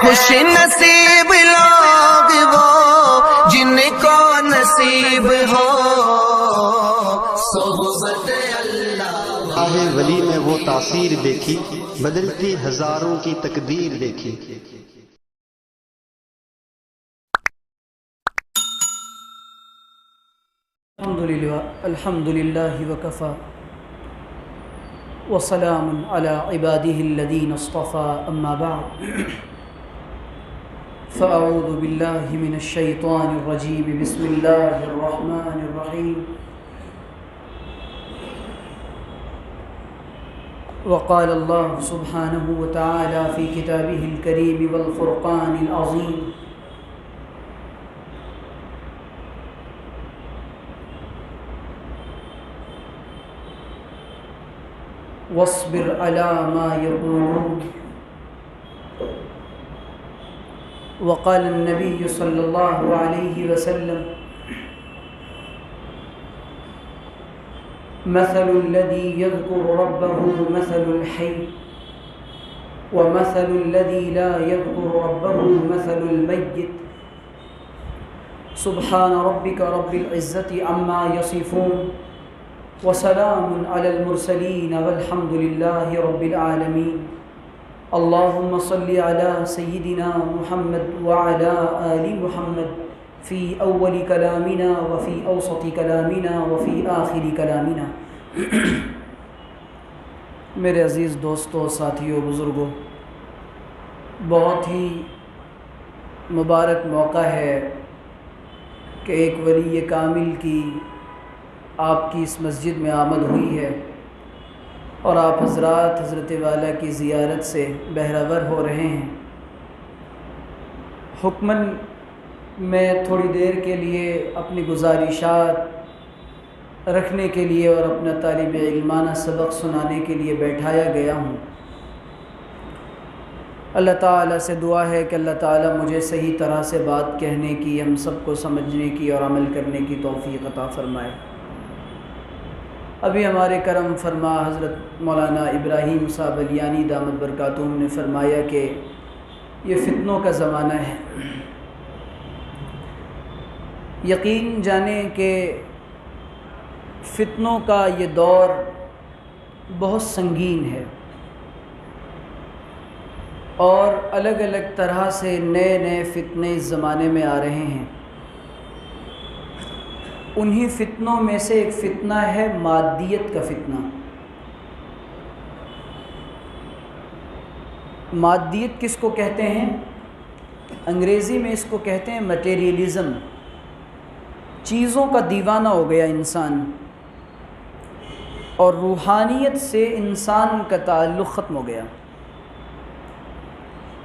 خوش نصیب لوگ وہ جن کو نصیب ہو صحبت اللہ۔ راہ ولی میں وہ تاثیر دیکھی، بدلتی ہزاروں کی تقدیر دیکھی۔ الحمدللہ وکفا وسلام علی عبادہ الذین اصطفى اما بعد فاعوذ باللہ من الشیطان الرجیم بسم اللہ الرحمن الرحیم وقال اللہ سبحانہ وتعالی فی کتابہ الکریم والفرقان العظیم واصبر على ما يقولون وقال النبي صلى الله عليه وسلم مثل الذي يذكر ربه مثل الحي ومثل الذي لا يذكر ربه مثل الميت سبحان ربك رب العزة عما يصفون وسلام على المرسلين والحمد لله رب العالمين اللهم صل على سيدنا محمد وعلى آل محمد في أول كلامنا وفي أوسط كلامنا وفي آخر كلامنا۔ میرے عزیز دوستوں، ساتھیوں، بزرگوں، بہت ہی مبارک موقع ہے کہ ایک ولی کامل کی آپ کی اس مسجد میں آمد ہوئی ہے اور آپ حضرات حضرت والا کی زیارت سے بہرہور ہو رہے ہیں۔ حکماً میں تھوڑی دیر کے لیے اپنی گزارشات رکھنے کے لیے اور اپنا طالب علمانہ سبق سنانے کے لیے بیٹھایا گیا ہوں۔ اللہ تعالیٰ سے دعا ہے کہ اللہ تعالیٰ مجھے صحیح طرح سے بات کہنے کی، ہم سب کو سمجھنے کی اور عمل کرنے کی توفیق عطا فرمائے۔ ابھی ہمارے کرم فرما حضرت مولانا ابراہیم صاحب علیانی دامت برکاتہم نے فرمایا کہ یہ فتنوں کا زمانہ ہے۔ یقین جانیں کہ فتنوں کا یہ دور بہت سنگین ہے اور الگ الگ طرح سے نئے نئے فتنے اس زمانے میں آ رہے ہیں۔ انہی فتنوں میں سے ایک فتنہ ہے مادیت کا فتنہ۔ مادیت کس کو کہتے ہیں؟ انگریزی میں اس کو کہتے ہیں مٹیریلزم۔ چیزوں کا دیوانہ ہو گیا انسان اور روحانیت سے انسان کا تعلق ختم ہو گیا۔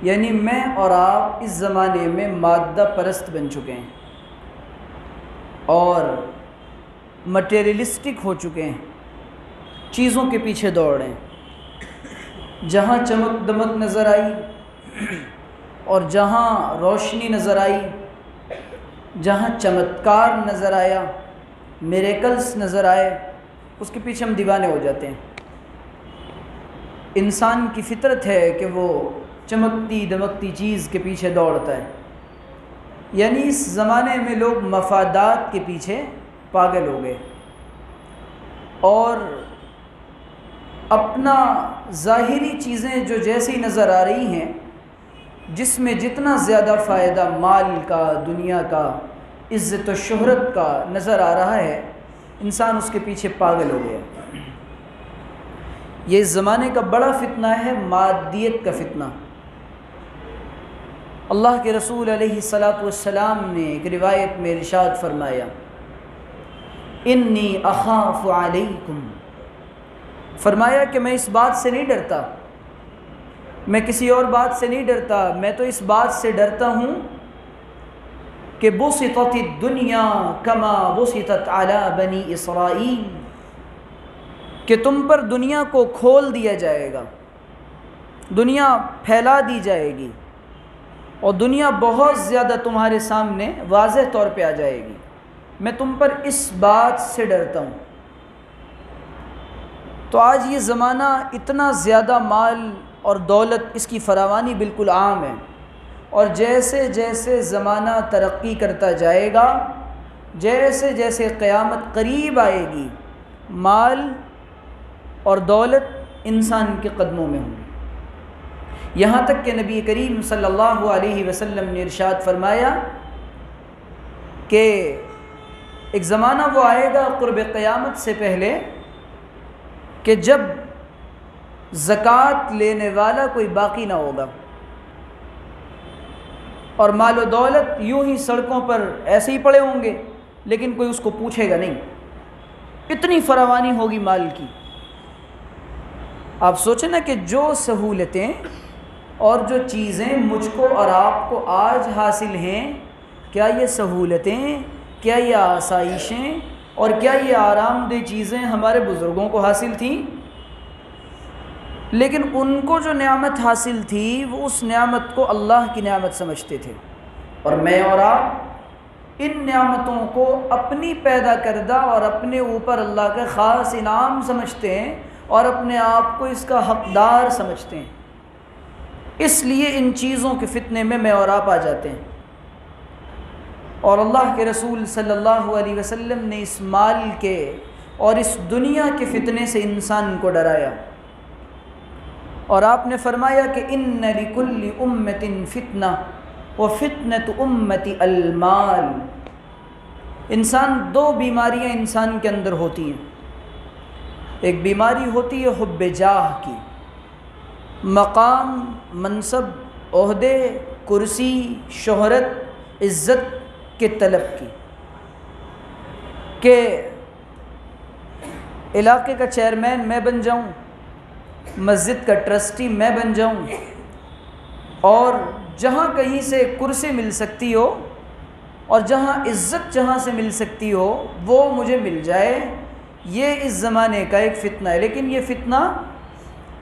یعنی میں اور آپ اس زمانے میں مادہ پرست بن چکے ہیں اور مٹیریلسٹک ہو چکے ہیں، چیزوں کے پیچھے دوڑ رہے ہیں۔ جہاں چمک دمک نظر آئی اور جہاں روشنی نظر آئی، جہاں چمتکار نظر آیا، میریکلز نظر آئے، اس کے پیچھے ہم دیوانے ہو جاتے ہیں۔ انسان کی فطرت ہے کہ وہ چمکتی دمکتی چیز کے پیچھے دوڑتا ہے۔ یعنی اس زمانے میں لوگ مفادات کے پیچھے پاگل ہو گئے اور اپنا ظاہری چیزیں جو جیسی نظر آ رہی ہیں، جس میں جتنا زیادہ فائدہ مال کا، دنیا کا، عزت و شہرت کا نظر آ رہا ہے، انسان اس کے پیچھے پاگل ہو گیا۔ یہ اس زمانے کا بڑا فتنہ ہے، مادیت کا فتنہ۔ اللہ کے رسول علیہ الصلاۃ والسلام نے ایک روایت میں ارشاد فرمایا، انی اخاف علیکم، فرمایا کہ میں اس بات سے نہیں ڈرتا، میں کسی اور بات سے نہیں ڈرتا، میں تو اس بات سے ڈرتا ہوں کہ بسطت الدنیا کما بسطت علی بنی اسرائیل، کہ تم پر دنیا کو کھول دیا جائے گا، دنیا پھیلا دی جائے گی اور دنیا بہت زیادہ تمہارے سامنے واضح طور پہ آ جائے گی۔ میں تم پر اس بات سے ڈرتا ہوں۔ تو آج یہ زمانہ اتنا زیادہ مال اور دولت، اس کی فراوانی بالکل عام ہے، اور جیسے جیسے زمانہ ترقی کرتا جائے گا، جیسے جیسے قیامت قریب آئے گی، مال اور دولت انسان کے قدموں میں ہوں گی، یہاں تک کہ نبی کریم صلی اللہ علیہ وسلم نے ارشاد فرمایا کہ ایک زمانہ وہ آئے گا قرب قیامت سے پہلے کہ جب زکوٰۃ لینے والا کوئی باقی نہ ہوگا، اور مال و دولت یوں ہی سڑکوں پر ایسے ہی پڑے ہوں گے، لیکن کوئی اس کو پوچھے گا نہیں، اتنی فراوانی ہوگی مال کی۔ آپ سوچیں نا کہ جو سہولتیں اور جو چیزیں مجھ کو اور آپ کو آج حاصل ہیں، کیا یہ سہولتیں، کیا یہ آسائشیں اور کیا یہ آرام دہ چیزیں ہمارے بزرگوں کو حاصل تھیں؟ لیکن ان کو جو نعمت حاصل تھی وہ اس نعمت کو اللہ کی نعمت سمجھتے تھے، اور میں اور آپ ان نعمتوں کو اپنی پیدا کردہ اور اپنے اوپر اللہ کے خاص انعام سمجھتے ہیں اور اپنے آپ کو اس کا حقدار سمجھتے ہیں، اس لیے ان چیزوں کے فتنے میں اور آپ آ جاتے ہیں۔ اور اللہ کے رسول صلی اللہ علیہ وسلم نے اس مال کے اور اس دنیا کے فتنے سے انسان کو ڈرایا، اور آپ نے فرمایا کہ ان لکل امۃ فتنہ وفتنۃ امتی المال۔ انسان دو بیماریاں انسان کے اندر ہوتی ہیں، ایک بیماری ہوتی ہے حب جاہ کی، مقام، منصب، عہدے، کرسی، شہرت، عزت کے طلب کی، کہ علاقے کا چیئرمین میں بن جاؤں، مسجد کا ٹرسٹی میں بن جاؤں، اور جہاں کہیں سے کرسی مل سکتی ہو اور جہاں عزت جہاں سے مل سکتی ہو وہ مجھے مل جائے، یہ اس زمانے کا ایک فتنہ ہے۔ لیکن یہ فتنہ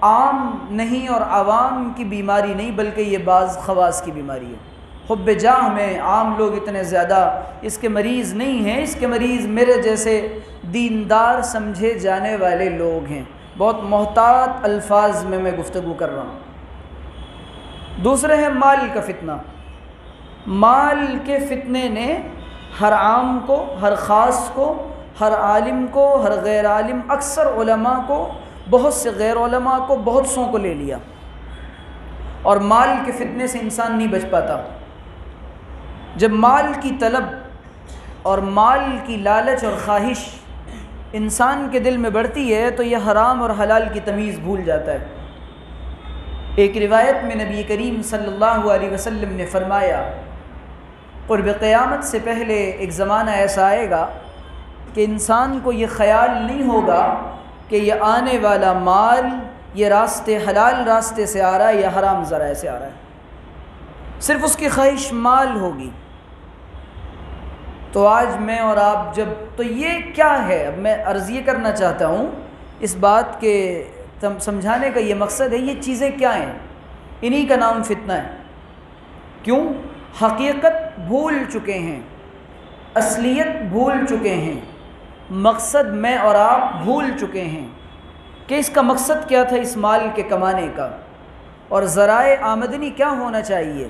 عام نہیں اور عوام کی بیماری نہیں، بلکہ یہ بعض خواص کی بیماری ہے۔ حب جاہ میں عام لوگ اتنے زیادہ اس کے مریض نہیں ہیں، اس کے مریض میرے جیسے دیندار سمجھے جانے والے لوگ ہیں۔ بہت محتاط الفاظ میں گفتگو کر رہا ہوں۔ دوسرے ہے مال کا فتنہ۔ مال کے فتنے نے ہر عام کو، ہر خاص کو، ہر عالم کو، ہر غیر عالم، اکثر علماء کو، بہت سے غیر علماء کو، بہت سوں کو لے لیا، اور مال کے فتنے سے انسان نہیں بچ پاتا۔ جب مال کی طلب اور مال کی لالچ اور خواہش انسان کے دل میں بڑھتی ہے تو یہ حرام اور حلال کی تمیز بھول جاتا ہے۔ ایک روایت میں نبی کریم صلی اللہ علیہ وسلم نے فرمایا، قرب قیامت سے پہلے ایک زمانہ ایسا آئے گا کہ انسان کو یہ خیال نہیں ہوگا کہ یہ آنے والا مال یہ راستے حلال راستے سے آ رہا ہے یا حرام ذرائع سے آ رہا ہے، صرف اس کی خواہش مال ہوگی۔ تو آج میں اور آپ جب، تو یہ کیا ہے، اب میں عرض یہ کرنا چاہتا ہوں، اس بات کے سمجھانے کا یہ مقصد ہے، یہ چیزیں کیا ہیں، انہی کا نام فتنہ ہے۔ کیوں؟ حقیقت بھول چکے ہیں، اصلیت بھول چکے ہیں، مقصد میں اور آپ بھول چکے ہیں کہ اس کا مقصد کیا تھا اس مال کے کمانے کا، اور ذرائع آمدنی کیا ہونا چاہیے۔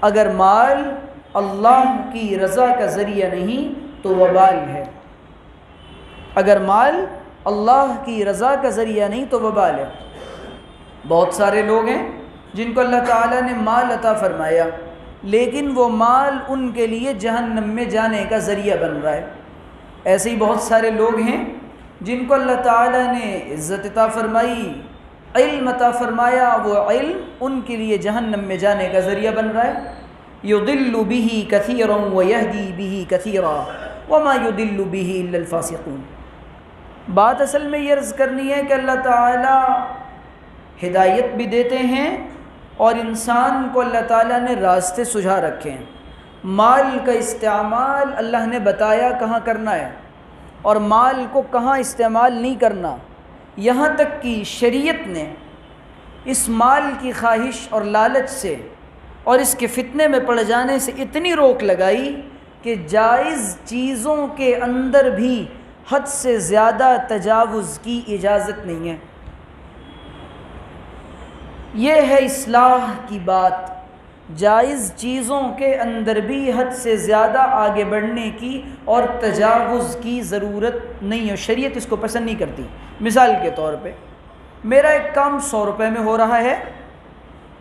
اگر مال اللہ کی رضا کا ذریعہ نہیں تو وبال ہے، اگر مال اللہ کی رضا کا ذریعہ نہیں تو وبال ہے۔ بہت سارے لوگ ہیں جن کو اللہ تعالیٰ نے مال عطا فرمایا، لیکن وہ مال ان کے لیے جہنم میں جانے کا ذریعہ بن رہا ہے۔ ایسے ہی بہت سارے لوگ ہیں جن کو اللہ تعالیٰ نے عزت عطا فرمائی، علم عطا فرمایا، وہ علم ان کے لیے جہنم میں جانے کا ذریعہ بن رہا ہے۔ یضل به کثیرا ویہدی به کثیرا وما یضل به الا الفاسقون۔ بات اصل میں یہ عرض کرنی ہے کہ اللہ تعالیٰ ہدایت بھی دیتے ہیں اور انسان کو اللہ تعالیٰ نے راستے سجھا رکھے ہیں۔ مال کا استعمال اللہ نے بتایا کہاں کرنا ہے اور مال کو کہاں استعمال نہیں کرنا، یہاں تک کہ شریعت نے اس مال کی خواہش اور لالچ سے اور اس کے فتنے میں پڑ جانے سے اتنی روک لگائی کہ جائز چیزوں کے اندر بھی حد سے زیادہ تجاوز کی اجازت نہیں ہے۔ یہ ہے اصلاح کی بات، جائز چیزوں کے اندر بھی حد سے زیادہ آگے بڑھنے کی اور تجاوز کی ضرورت نہیں ہے، شریعت اس کو پسند نہیں کرتی۔ مثال کے طور پہ میرا ایک کام 100 روپے میں ہو رہا ہے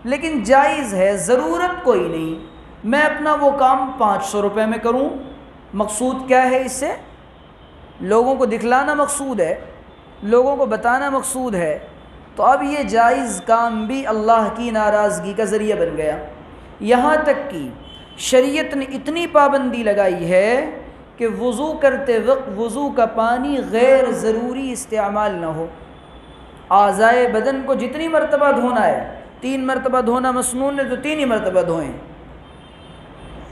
لیکن جائز ہے، ضرورت کوئی نہیں، میں اپنا وہ کام 500 روپے میں کروں۔ مقصود کیا ہے اس سے؟ لوگوں کو دکھلانا مقصود ہے، لوگوں کو بتانا مقصود ہے، تو اب یہ جائز کام بھی اللہ کی ناراضگی کا ذریعہ بن گیا۔ یہاں تک کہ شریعت نے اتنی پابندی لگائی ہے کہ وضو کرتے وقت وضو کا پانی غیر ضروری استعمال نہ ہو۔ اعضائے بدن کو جتنی مرتبہ دھونا ہے، 3 مرتبہ دھونا مسنون ہے تو 3 ہی مرتبہ دھوئیں۔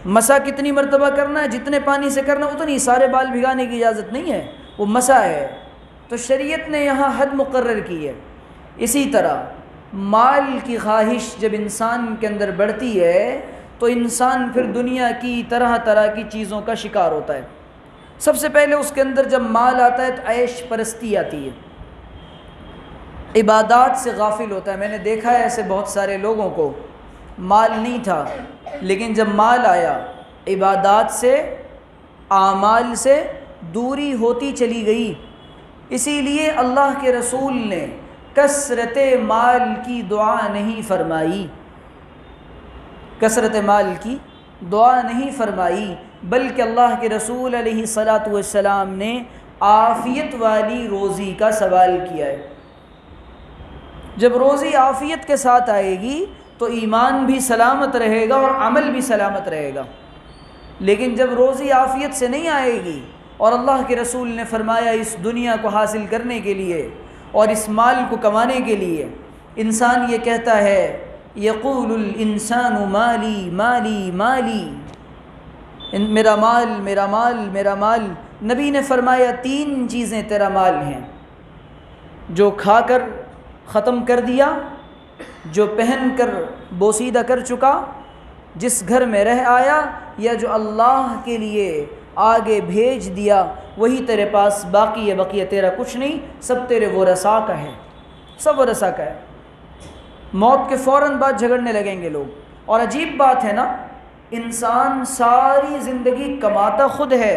مسح کتنی مرتبہ کرنا ہے؟ جتنے پانی سے کرنا اتنی، سارے بال بھگانے کی اجازت نہیں ہے، وہ مسح ہے۔ تو شریعت نے یہاں حد مقرر کی ہے۔ اسی طرح مال کی خواہش جب انسان کے اندر بڑھتی ہے تو انسان پھر دنیا کی طرح طرح کی چیزوں کا شکار ہوتا ہے۔ سب سے پہلے اس کے اندر جب مال آتا ہے تو عیش پرستی آتی ہے، عبادات سے غافل ہوتا ہے۔ میں نے دیکھا ہے ایسے بہت سارے لوگوں کو، مال نہیں تھا لیکن جب مال آیا عبادات سے، اعمال سے دوری ہوتی چلی گئی۔ اسی لیے اللہ کے رسول نے کثرت مال کی دعا نہیں فرمائی، کثرت مال کی دعا نہیں فرمائی، بلکہ اللہ کے رسول علیہ الصلاۃ والسلام نے عافیت والی روزی کا سوال کیا ہے۔ جب روزی عافیت کے ساتھ آئے گی تو ایمان بھی سلامت رہے گا اور عمل بھی سلامت رہے گا، لیکن جب روزی عافیت سے نہیں آئے گی اور اللہ کے رسول نے فرمایا اس دنیا کو حاصل کرنے کے لیے اور اس مال کو کمانے کے لیے انسان یہ کہتا ہے یقول الانسان مالی مالی مالی، میرا مال میرا مال میرا مال۔ نبی نے فرمایا 3 چیزیں تیرا مال ہیں، جو کھا کر ختم کر دیا، جو پہن کر بوسیدہ کر چکا، جس گھر میں رہ آیا، یا جو اللہ کے لیے آگے بھیج دیا وہی تیرے پاس باقی ہے، بقیہ تیرا کچھ نہیں، سب تیرے ورثاء کا ہے، سب ورثاء کا ہے۔ موت کے فوراً بعد جھگڑنے لگیں گے لوگ۔ اور عجیب بات ہے نا، انسان ساری زندگی کماتا خود ہے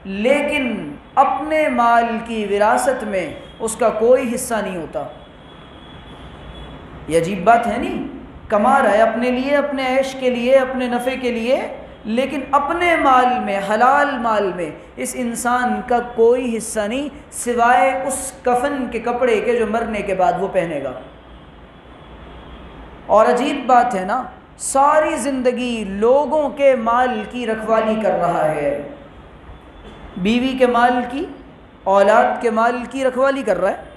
لیکن اپنے مال کی وراثت میں اس کا کوئی حصہ نہیں ہوتا۔ یہ عجیب بات ہے نہیں، کما رہا ہے اپنے لیے، اپنے عیش کے لیے، اپنے نفع کے لیے، لیکن اپنے مال میں، حلال مال میں اس انسان کا کوئی حصہ نہیں سوائے اس کفن کے کپڑے کے جو مرنے کے بعد وہ پہنے گا۔ اور عجیب بات ہے نا، ساری زندگی لوگوں کے مال کی رکھوالی کر رہا ہے، بیوی کے مال کی، اولاد کے مال کی رکھوالی کر رہا ہے۔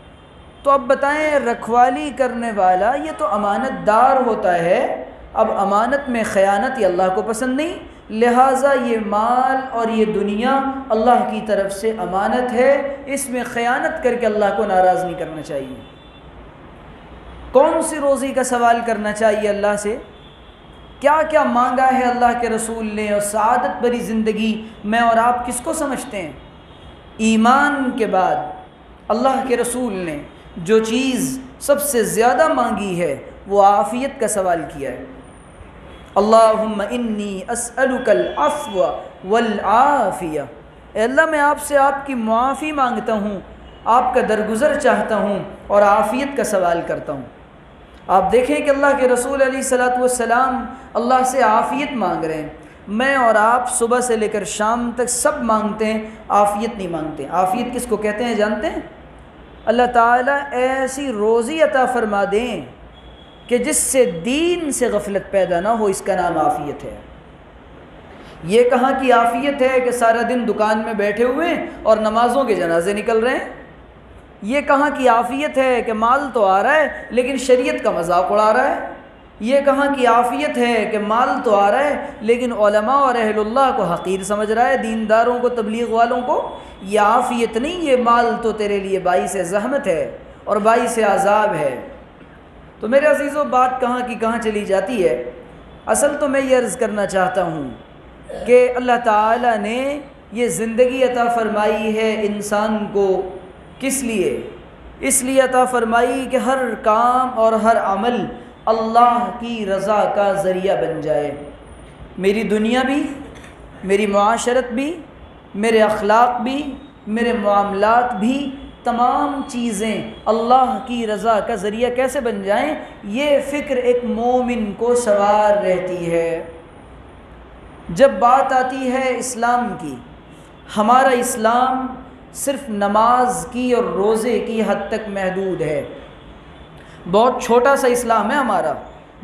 تو اب بتائیں، رکھوالی کرنے والا یہ تو امانت دار ہوتا ہے، اب امانت میں خیانت یہ اللہ کو پسند نہیں، لہٰذا یہ مال اور یہ دنیا اللہ کی طرف سے امانت ہے، اس میں خیانت کر کے اللہ کو ناراض نہیں کرنا چاہیے۔ کون سی روزی کا سوال کرنا چاہیے اللہ سے؟ کیا کیا مانگا ہے اللہ کے رسول نے، اور سعادت بھری زندگی میں اور آپ کس کو سمجھتے ہیں؟ ایمان کے بعد اللہ کے رسول نے جو چیز سب سے زیادہ مانگی ہے وہ عافیت کا سوال کیا ہے۔ اللہم انی اسألک العفو والعافیہ، اے اللہ میں آپ سے آپ کی معافی مانگتا ہوں، آپ کا درگزر چاہتا ہوں اور عافیت کا سوال کرتا ہوں۔ آپ دیکھیں کہ اللہ کے رسول علیہ الصلاۃ والسلام اللہ سے عافیت مانگ رہے ہیں، میں اور آپ صبح سے لے کر شام تک سب مانگتے ہیں، عافیت نہیں مانگتے۔ عافیت کس کو کہتے ہیں جانتے ہیں؟ اللہ تعالیٰ ایسی روزی عطا فرما دیں کہ جس سے دین سے غفلت پیدا نہ ہو، اس کا نام عافیت ہے۔ یہ کہاں کی عافیت ہے کہ سارا دن دکان میں بیٹھے ہوئے اور نمازوں کے جنازے نکل رہے ہیں؟ یہ کہاں کی عافیت ہے کہ مال تو آ رہا ہے لیکن شریعت کا مذاق اڑا رہا ہے؟ یہ کہاں کی عافیت ہے کہ مال تو آ رہا ہے لیکن علماء اور اہل اللہ کو حقیر سمجھ رہا ہے، دینداروں کو، تبلیغ والوں کو؟ یہ عافیت نہیں، یہ مال تو تیرے لیے باعث زحمت ہے اور باعث عذاب ہے۔ تو میرے عزیزوں، بات کہاں کی کہاں چلی جاتی ہے۔ اصل تو میں یہ عرض کرنا چاہتا ہوں کہ اللہ تعالیٰ نے یہ زندگی عطا فرمائی ہے انسان کو کس لیے؟ اس لیے عطا فرمائی کہ ہر کام اور ہر عمل اللہ کی رضا کا ذریعہ بن جائے۔ میری دنیا بھی، میری معاشرت بھی، میرے اخلاق بھی، میرے معاملات بھی، تمام چیزیں اللہ کی رضا کا ذریعہ کیسے بن جائیں، یہ فکر ایک مومن کو سوار رہتی ہے۔ جب بات آتی ہے اسلام کی، ہمارا اسلام صرف نماز کی اور روزے کی حد تک محدود ہے۔ بہت چھوٹا سا اسلام ہے ہمارا،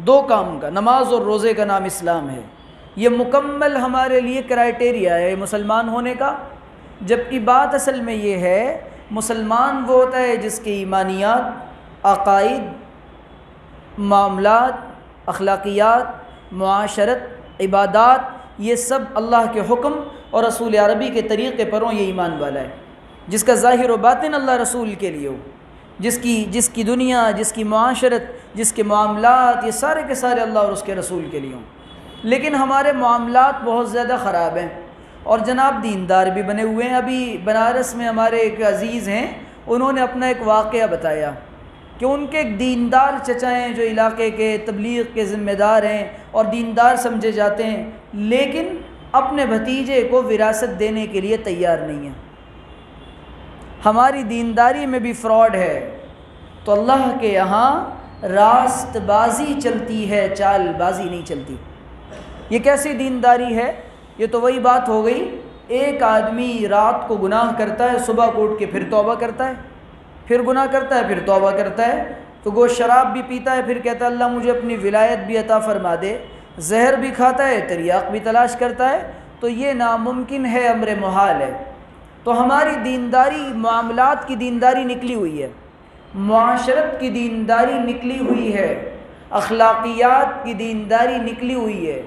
2 کام کا، نماز اور روزے کا نام اسلام ہے۔ یہ مکمل ہمارے لیے کرائٹیریا ہے مسلمان ہونے کا، جبکہ بات اصل میں یہ ہے مسلمان وہ ہوتا ہے جس کے ایمانیات، عقائد، معاملات، اخلاقیات، معاشرت، عبادات، یہ سب اللہ کے حکم اور رسول عربی کے طریقے پر ہوں، یہ ایمان والا ہے۔ جس کا ظاہر و باطن اللہ رسول کے لیے ہو، جس کی دنیا، جس کی معاشرت، جس کے معاملات، یہ سارے کے سارے اللہ اور اس کے رسول کے لیے ہوں۔ لیکن ہمارے معاملات بہت زیادہ خراب ہیں، اور جناب دیندار بھی بنے ہوئے ہیں۔ ابھی بنارس میں ہمارے ایک عزیز ہیں، انہوں نے اپنا ایک واقعہ بتایا کہ ان کے ایک دیندار چچا ہیں جو علاقے کے تبلیغ کے ذمہ دار ہیں اور دیندار سمجھے جاتے ہیں، لیکن اپنے بھتیجے کو وراثت دینے کے لیے تیار نہیں ہیں۔ ہماری دینداری میں بھی فراڈ ہے، تو اللہ کے یہاں راست بازی چلتی ہے، چال بازی نہیں چلتی۔ یہ کیسی دینداری ہے؟ یہ تو وہی بات ہو گئی، ایک آدمی رات کو گناہ کرتا ہے، صبح کو اٹھ کے پھر توبہ کرتا ہے، پھر گناہ کرتا ہے، پھر توبہ کرتا ہے، تو گو شراب بھی پیتا ہے، پھر کہتا ہے اللہ مجھے اپنی ولایت بھی عطا فرما دے، زہر بھی کھاتا ہے، تریاق بھی تلاش کرتا ہے، تو یہ ناممکن ہے، امر محال ہے۔ تو ہماری دینداری معاملات کی دینداری نکلی ہوئی ہے، معاشرت کی دینداری نکلی ہوئی ہے، اخلاقیات کی دینداری نکلی ہوئی ہے۔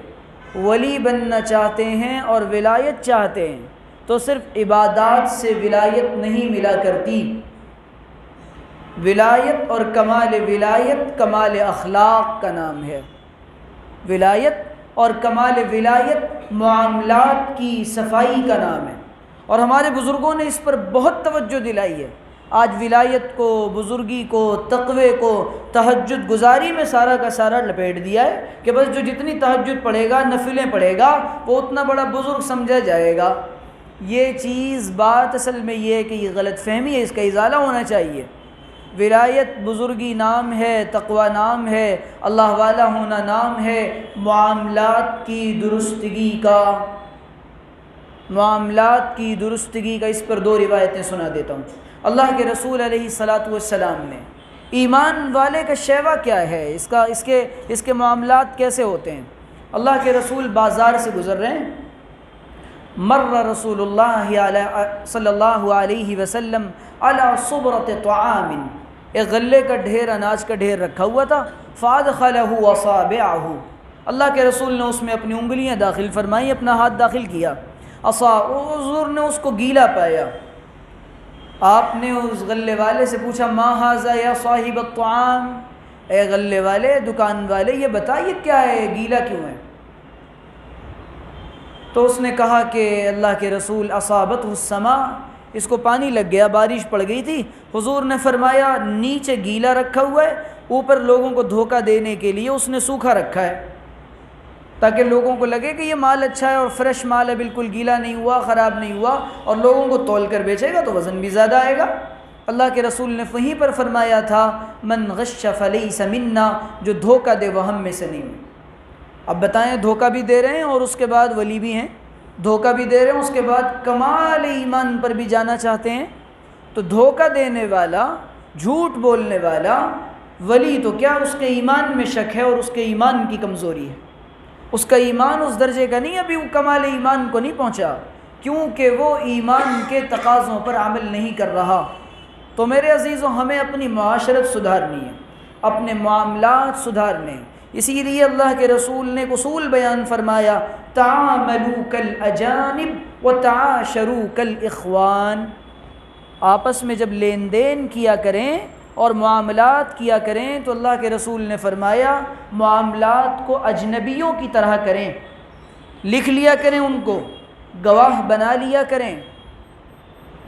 ولی بننا چاہتے ہیں اور ولایت چاہتے ہیں تو صرف عبادات سے ولایت نہیں ملا کرتی۔ ولایت اور کمال ولایت کمال اخلاق کا نام ہے۔ ولایت اور کمال ولایت معاملات کی صفائی کا نام ہے، اور ہمارے بزرگوں نے اس پر بہت توجہ دلائی ہے۔ آج ولایت کو، بزرگی کو، تقوی کو تہجد گزاری میں سارا کا سارا لپیٹ دیا ہے کہ بس جو جتنی تہجد پڑھے گا، نفلیں پڑھے گا، وہ اتنا بڑا بزرگ سمجھا جائے گا۔ یہ چیز، بات اصل میں یہ ہے کہ یہ غلط فہمی ہے، اس کا ازالہ ہونا چاہیے۔ ولایت بزرگی نام ہے، تقوی نام ہے، اللہ والا ہونا نام ہے، معاملات کی درستگی کا، معاملات کی درستگی کا۔ اس پر 2 روایتیں سنا دیتا ہوں۔ اللہ کے رسول علیہ الصلاۃ والسلام نے، ایمان والے کا شیوا کیا ہے، اس کے معاملات کیسے ہوتے ہیں۔ اللہ کے رسول بازار سے گزر رہے ہیں، مر رسول اللہ صلی اللہ علیہ وسلم علی صبرۃ طعام، ایک غلے کا ڈھیر، اناج کا ڈھیر رکھا ہوا تھا، فادخلہ اصابعہ، اللہ کے رسول نے اس میں اپنی انگلیاں داخل فرمائی، اپنا ہاتھ داخل کیا، حضور نے اس کو گیلا پایا۔ آپ نے اس غلے والے سے پوچھا ما ھذا یا صاحب الطعام، اے غلے والے، دکان والے، یہ بتا یہ کیا ہے، گیلا کیوں ہے؟ تو اس نے کہا کہ اللہ کے رسول اصابتہ السماء، اس کو پانی لگ گیا، بارش پڑ گئی تھی۔ حضور نے فرمایا نیچے گیلا رکھا ہوا ہے، اوپر لوگوں کو دھوکہ دینے کے لیے اس نے سوکھا رکھا ہے، تاکہ لوگوں کو لگے کہ یہ مال اچھا ہے اور فریش مال ہے، بالکل گیلا نہیں ہوا، خراب نہیں ہوا، اور لوگوں کو تول کر بیچے گا تو وزن بھی زیادہ آئے گا۔ اللہ کے رسول نے وہیں پر فرمایا تھا من غش فلیس منا، جو دھوکہ دے وہ ہم میں سے نہیں۔ اب بتائیں، دھوکہ بھی دے رہے ہیں اور اس کے بعد ولی بھی ہیں، دھوکہ بھی دے رہے ہیں اس کے بعد کمال ایمان پر بھی جانا چاہتے ہیں۔ تو دھوکہ دینے والا، جھوٹ بولنے والا ولی تو کیا، اس کے ایمان میں شک ہے اور اس کے ایمان کی کمزوری ہے، اس کا ایمان اس درجے کا نہیں، ابھی وہ کمال ایمان کو نہیں پہنچا، کیونکہ وہ ایمان کے تقاضوں پر عمل نہیں کر رہا۔ تو میرے عزیزوں، ہمیں اپنی معاشرت سدھارنی ہے، اپنے معاملات سدھارنے۔ اسی لیے اللہ کے رسول نے ایک اصول بیان فرمایا، تعاملوا کالاجانب وتعاشروا کالاخوان، آپس میں جب لین دین کیا کریں اور معاملات کیا کریں تو اللہ کے رسول نے فرمایا معاملات کو اجنبیوں کی طرح کریں، لکھ لیا کریں، ان کو گواہ بنا لیا کریں۔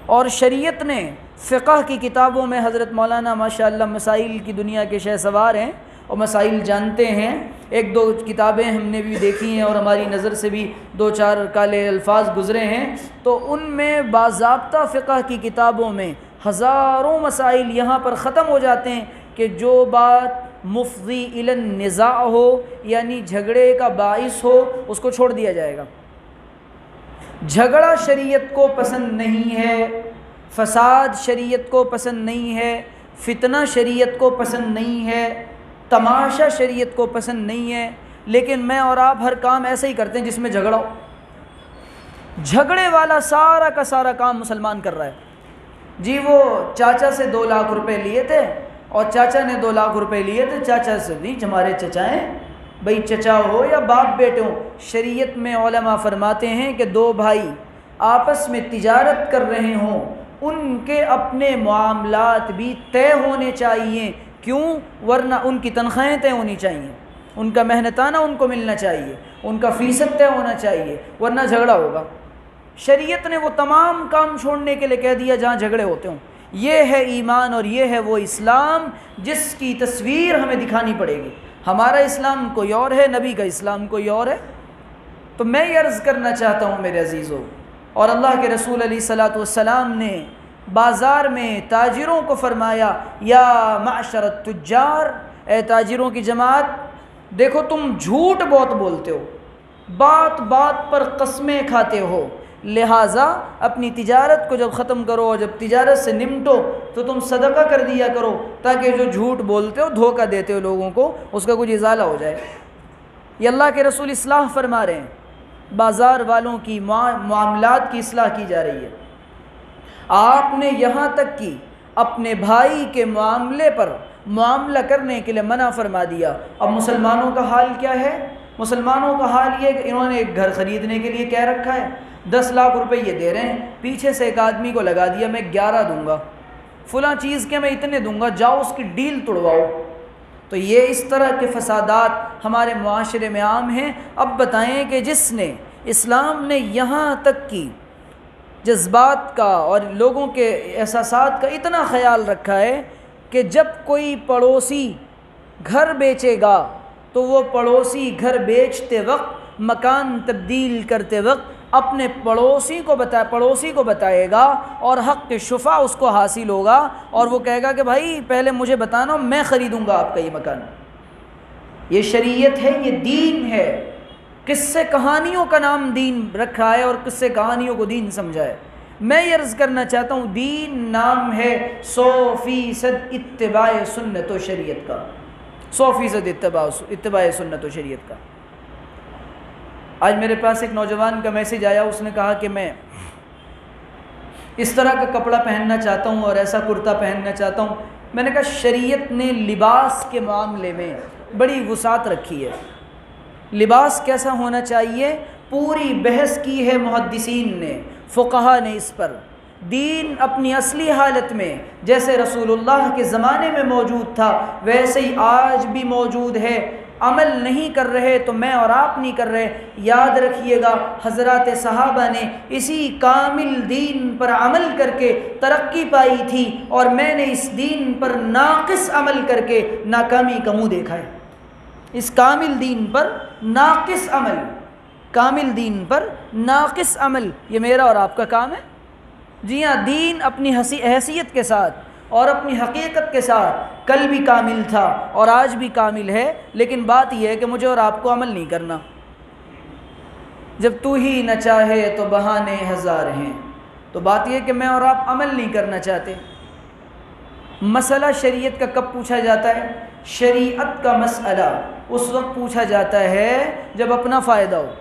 اور شریعت نے فقہ کی کتابوں میں، حضرت مولانا ماشاءاللہ مسائل کی دنیا کے شہ سوار ہیں، اور مسائل جانتے ہیں. ایک دو کتابیں ہم نے بھی دیکھی ہیں اور ہماری نظر سے بھی دو چار کالے الفاظ گزرے ہیں، تو ان میں باضابطہ فقہ کی کتابوں میں ہزاروں مسائل یہاں پر ختم ہو جاتے ہیں کہ جو بات مفضی الی النزاع ہو، یعنی جھگڑے کا باعث ہو، اس کو چھوڑ دیا جائے گا. جھگڑا شریعت کو پسند نہیں ہے، فساد شریعت کو پسند نہیں ہے، فتنہ شریعت کو پسند نہیں ہے، تماشا شریعت کو پسند نہیں ہے، لیکن میں اور آپ ہر کام ایسے ہی کرتے ہیں جس میں جھگڑا ہو. جھگڑے والا سارا کا سارا کام مسلمان کر رہا ہے. جی وہ چاچا سے 2 لاکھ روپے لیے تھے اور چاچا نے 2 لاکھ روپے لیے تھے، چاچا سے نہیں، ہمارے چچا ہیں بھائی، چچا ہو یا باپ بیٹے ہو. شریعت میں علماء فرماتے ہیں کہ 2 بھائی آپس میں تجارت کر رہے ہوں، ان کے اپنے معاملات بھی طے ہونے چاہیے. کیوں؟ ورنہ ان کی تنخواہیں طے ہونی چاہیے، ان کا محنتانہ ان کو ملنا چاہیے، ان کا فیصد طے ہونا چاہیے، ورنہ جھگڑا ہوگا. شریعت نے وہ تمام کام چھوڑنے کے لیے کہہ دیا جہاں جھگڑے ہوتے ہوں. یہ ہے ایمان اور یہ ہے وہ اسلام جس کی تصویر ہمیں دکھانی پڑے گی. ہمارا اسلام کوئی اور ہے، نبی کا اسلام کوئی اور ہے. تو میں یہ عرض کرنا چاہتا ہوں میرے عزیزو، اور اللہ کے رسول علیہ الصلاۃ والسلام نے بازار میں تاجروں کو فرمایا، یا معشر التجار، اے تاجروں کی جماعت، دیکھو تم جھوٹ بہت بولتے ہو، بات بات پر قسمیں کھاتے ہو، لہٰذا اپنی تجارت کو جب ختم کرو اور جب تجارت سے نمٹو تو تم صدقہ کر دیا کرو، تاکہ جو جھوٹ بولتے ہو، دھوکہ دیتے ہو لوگوں کو، اس کا کچھ ازالہ ہو جائے. یہ اللہ کے رسول اصلاح فرما رہے ہیں، بازار والوں کی معاملات کی اصلاح کی جا رہی ہے. آپ نے یہاں تک کہ اپنے بھائی کے معاملے پر معاملہ کرنے کے لیے منع فرما دیا. اب مسلمانوں کا حال کیا ہے؟ مسلمانوں کا حال یہ کہ انہوں نے ایک گھر خریدنے کے لیے کہہ رکھا ہے، 10 لاکھ روپے یہ دے رہے ہیں، پیچھے سے ایک آدمی کو لگا دیا میں 11 دوں گا، فلاں چیز کے میں اتنے دوں گا، جاؤ اس کی ڈیل توڑواؤ. تو یہ اس طرح کے فسادات ہمارے معاشرے میں عام ہیں. اب بتائیں کہ جس نے اسلام نے یہاں تک کی جذبات کا اور لوگوں کے احساسات کا اتنا خیال رکھا ہے کہ جب کوئی پڑوسی گھر بیچے گا تو وہ پڑوسی گھر بیچتے وقت، مکان تبدیل کرتے وقت اپنے پڑوسی کو بتائے گا اور حق شفا اس کو حاصل ہوگا، اور وہ کہے گا کہ بھائی پہلے مجھے بتانا، میں خریدوں گا آپ کا یہ مکان. یہ شریعت ہے، یہ دین ہے. قصے کہانیوں کا نام دین رکھا ہے اور قصے کہانیوں کو دین سمجھا ہے. میں یہ عرض کرنا چاہتا ہوں، دین نام ہے 100% اتباع سنت و شریعت کا، 100% اتباع سنت و شریعت کا. آج میرے پاس ایک نوجوان کا میسج آیا، اس نے کہا کہ میں اس طرح کا کپڑا پہننا چاہتا ہوں اور ایسا کرتا پہننا چاہتا ہوں. میں نے کہا شریعت نے لباس کے معاملے میں بڑی وسعت رکھی ہے. لباس کیسا ہونا چاہیے پوری بحث کی ہے محدثین نے، فقہا نے اس پر. دین اپنی اصلی حالت میں جیسے رسول اللہ کے زمانے میں موجود تھا ویسے ہی آج بھی موجود ہے. عمل نہیں کر رہے تو میں اور آپ نہیں کر رہے. یاد رکھیے گا حضرات صحابہ نے اسی کامل دین پر عمل کر کے ترقی پائی تھی، اور میں نے اس دین پر ناقص عمل کر کے ناکامی کا منہ دیکھا ہے. اس کامل دین پر ناقص عمل، کامل دین پر ناقص عمل، یہ میرا اور آپ کا کام ہے. جی ہاں، دین اپنی حیثیت کے ساتھ اور اپنی حقیقت کے ساتھ کل بھی کامل تھا اور آج بھی کامل ہے، لیکن بات یہ ہے کہ مجھے اور آپ کو عمل نہیں کرنا. جب تو ہی نہ چاہے تو بہانے ہزار ہیں، تو بات یہ کہ میں اور آپ عمل نہیں کرنا چاہتے. مسئلہ شریعت کا کب پوچھا جاتا ہے؟ شریعت کا مسئلہ اس وقت پوچھا جاتا ہے جب اپنا فائدہ ہو.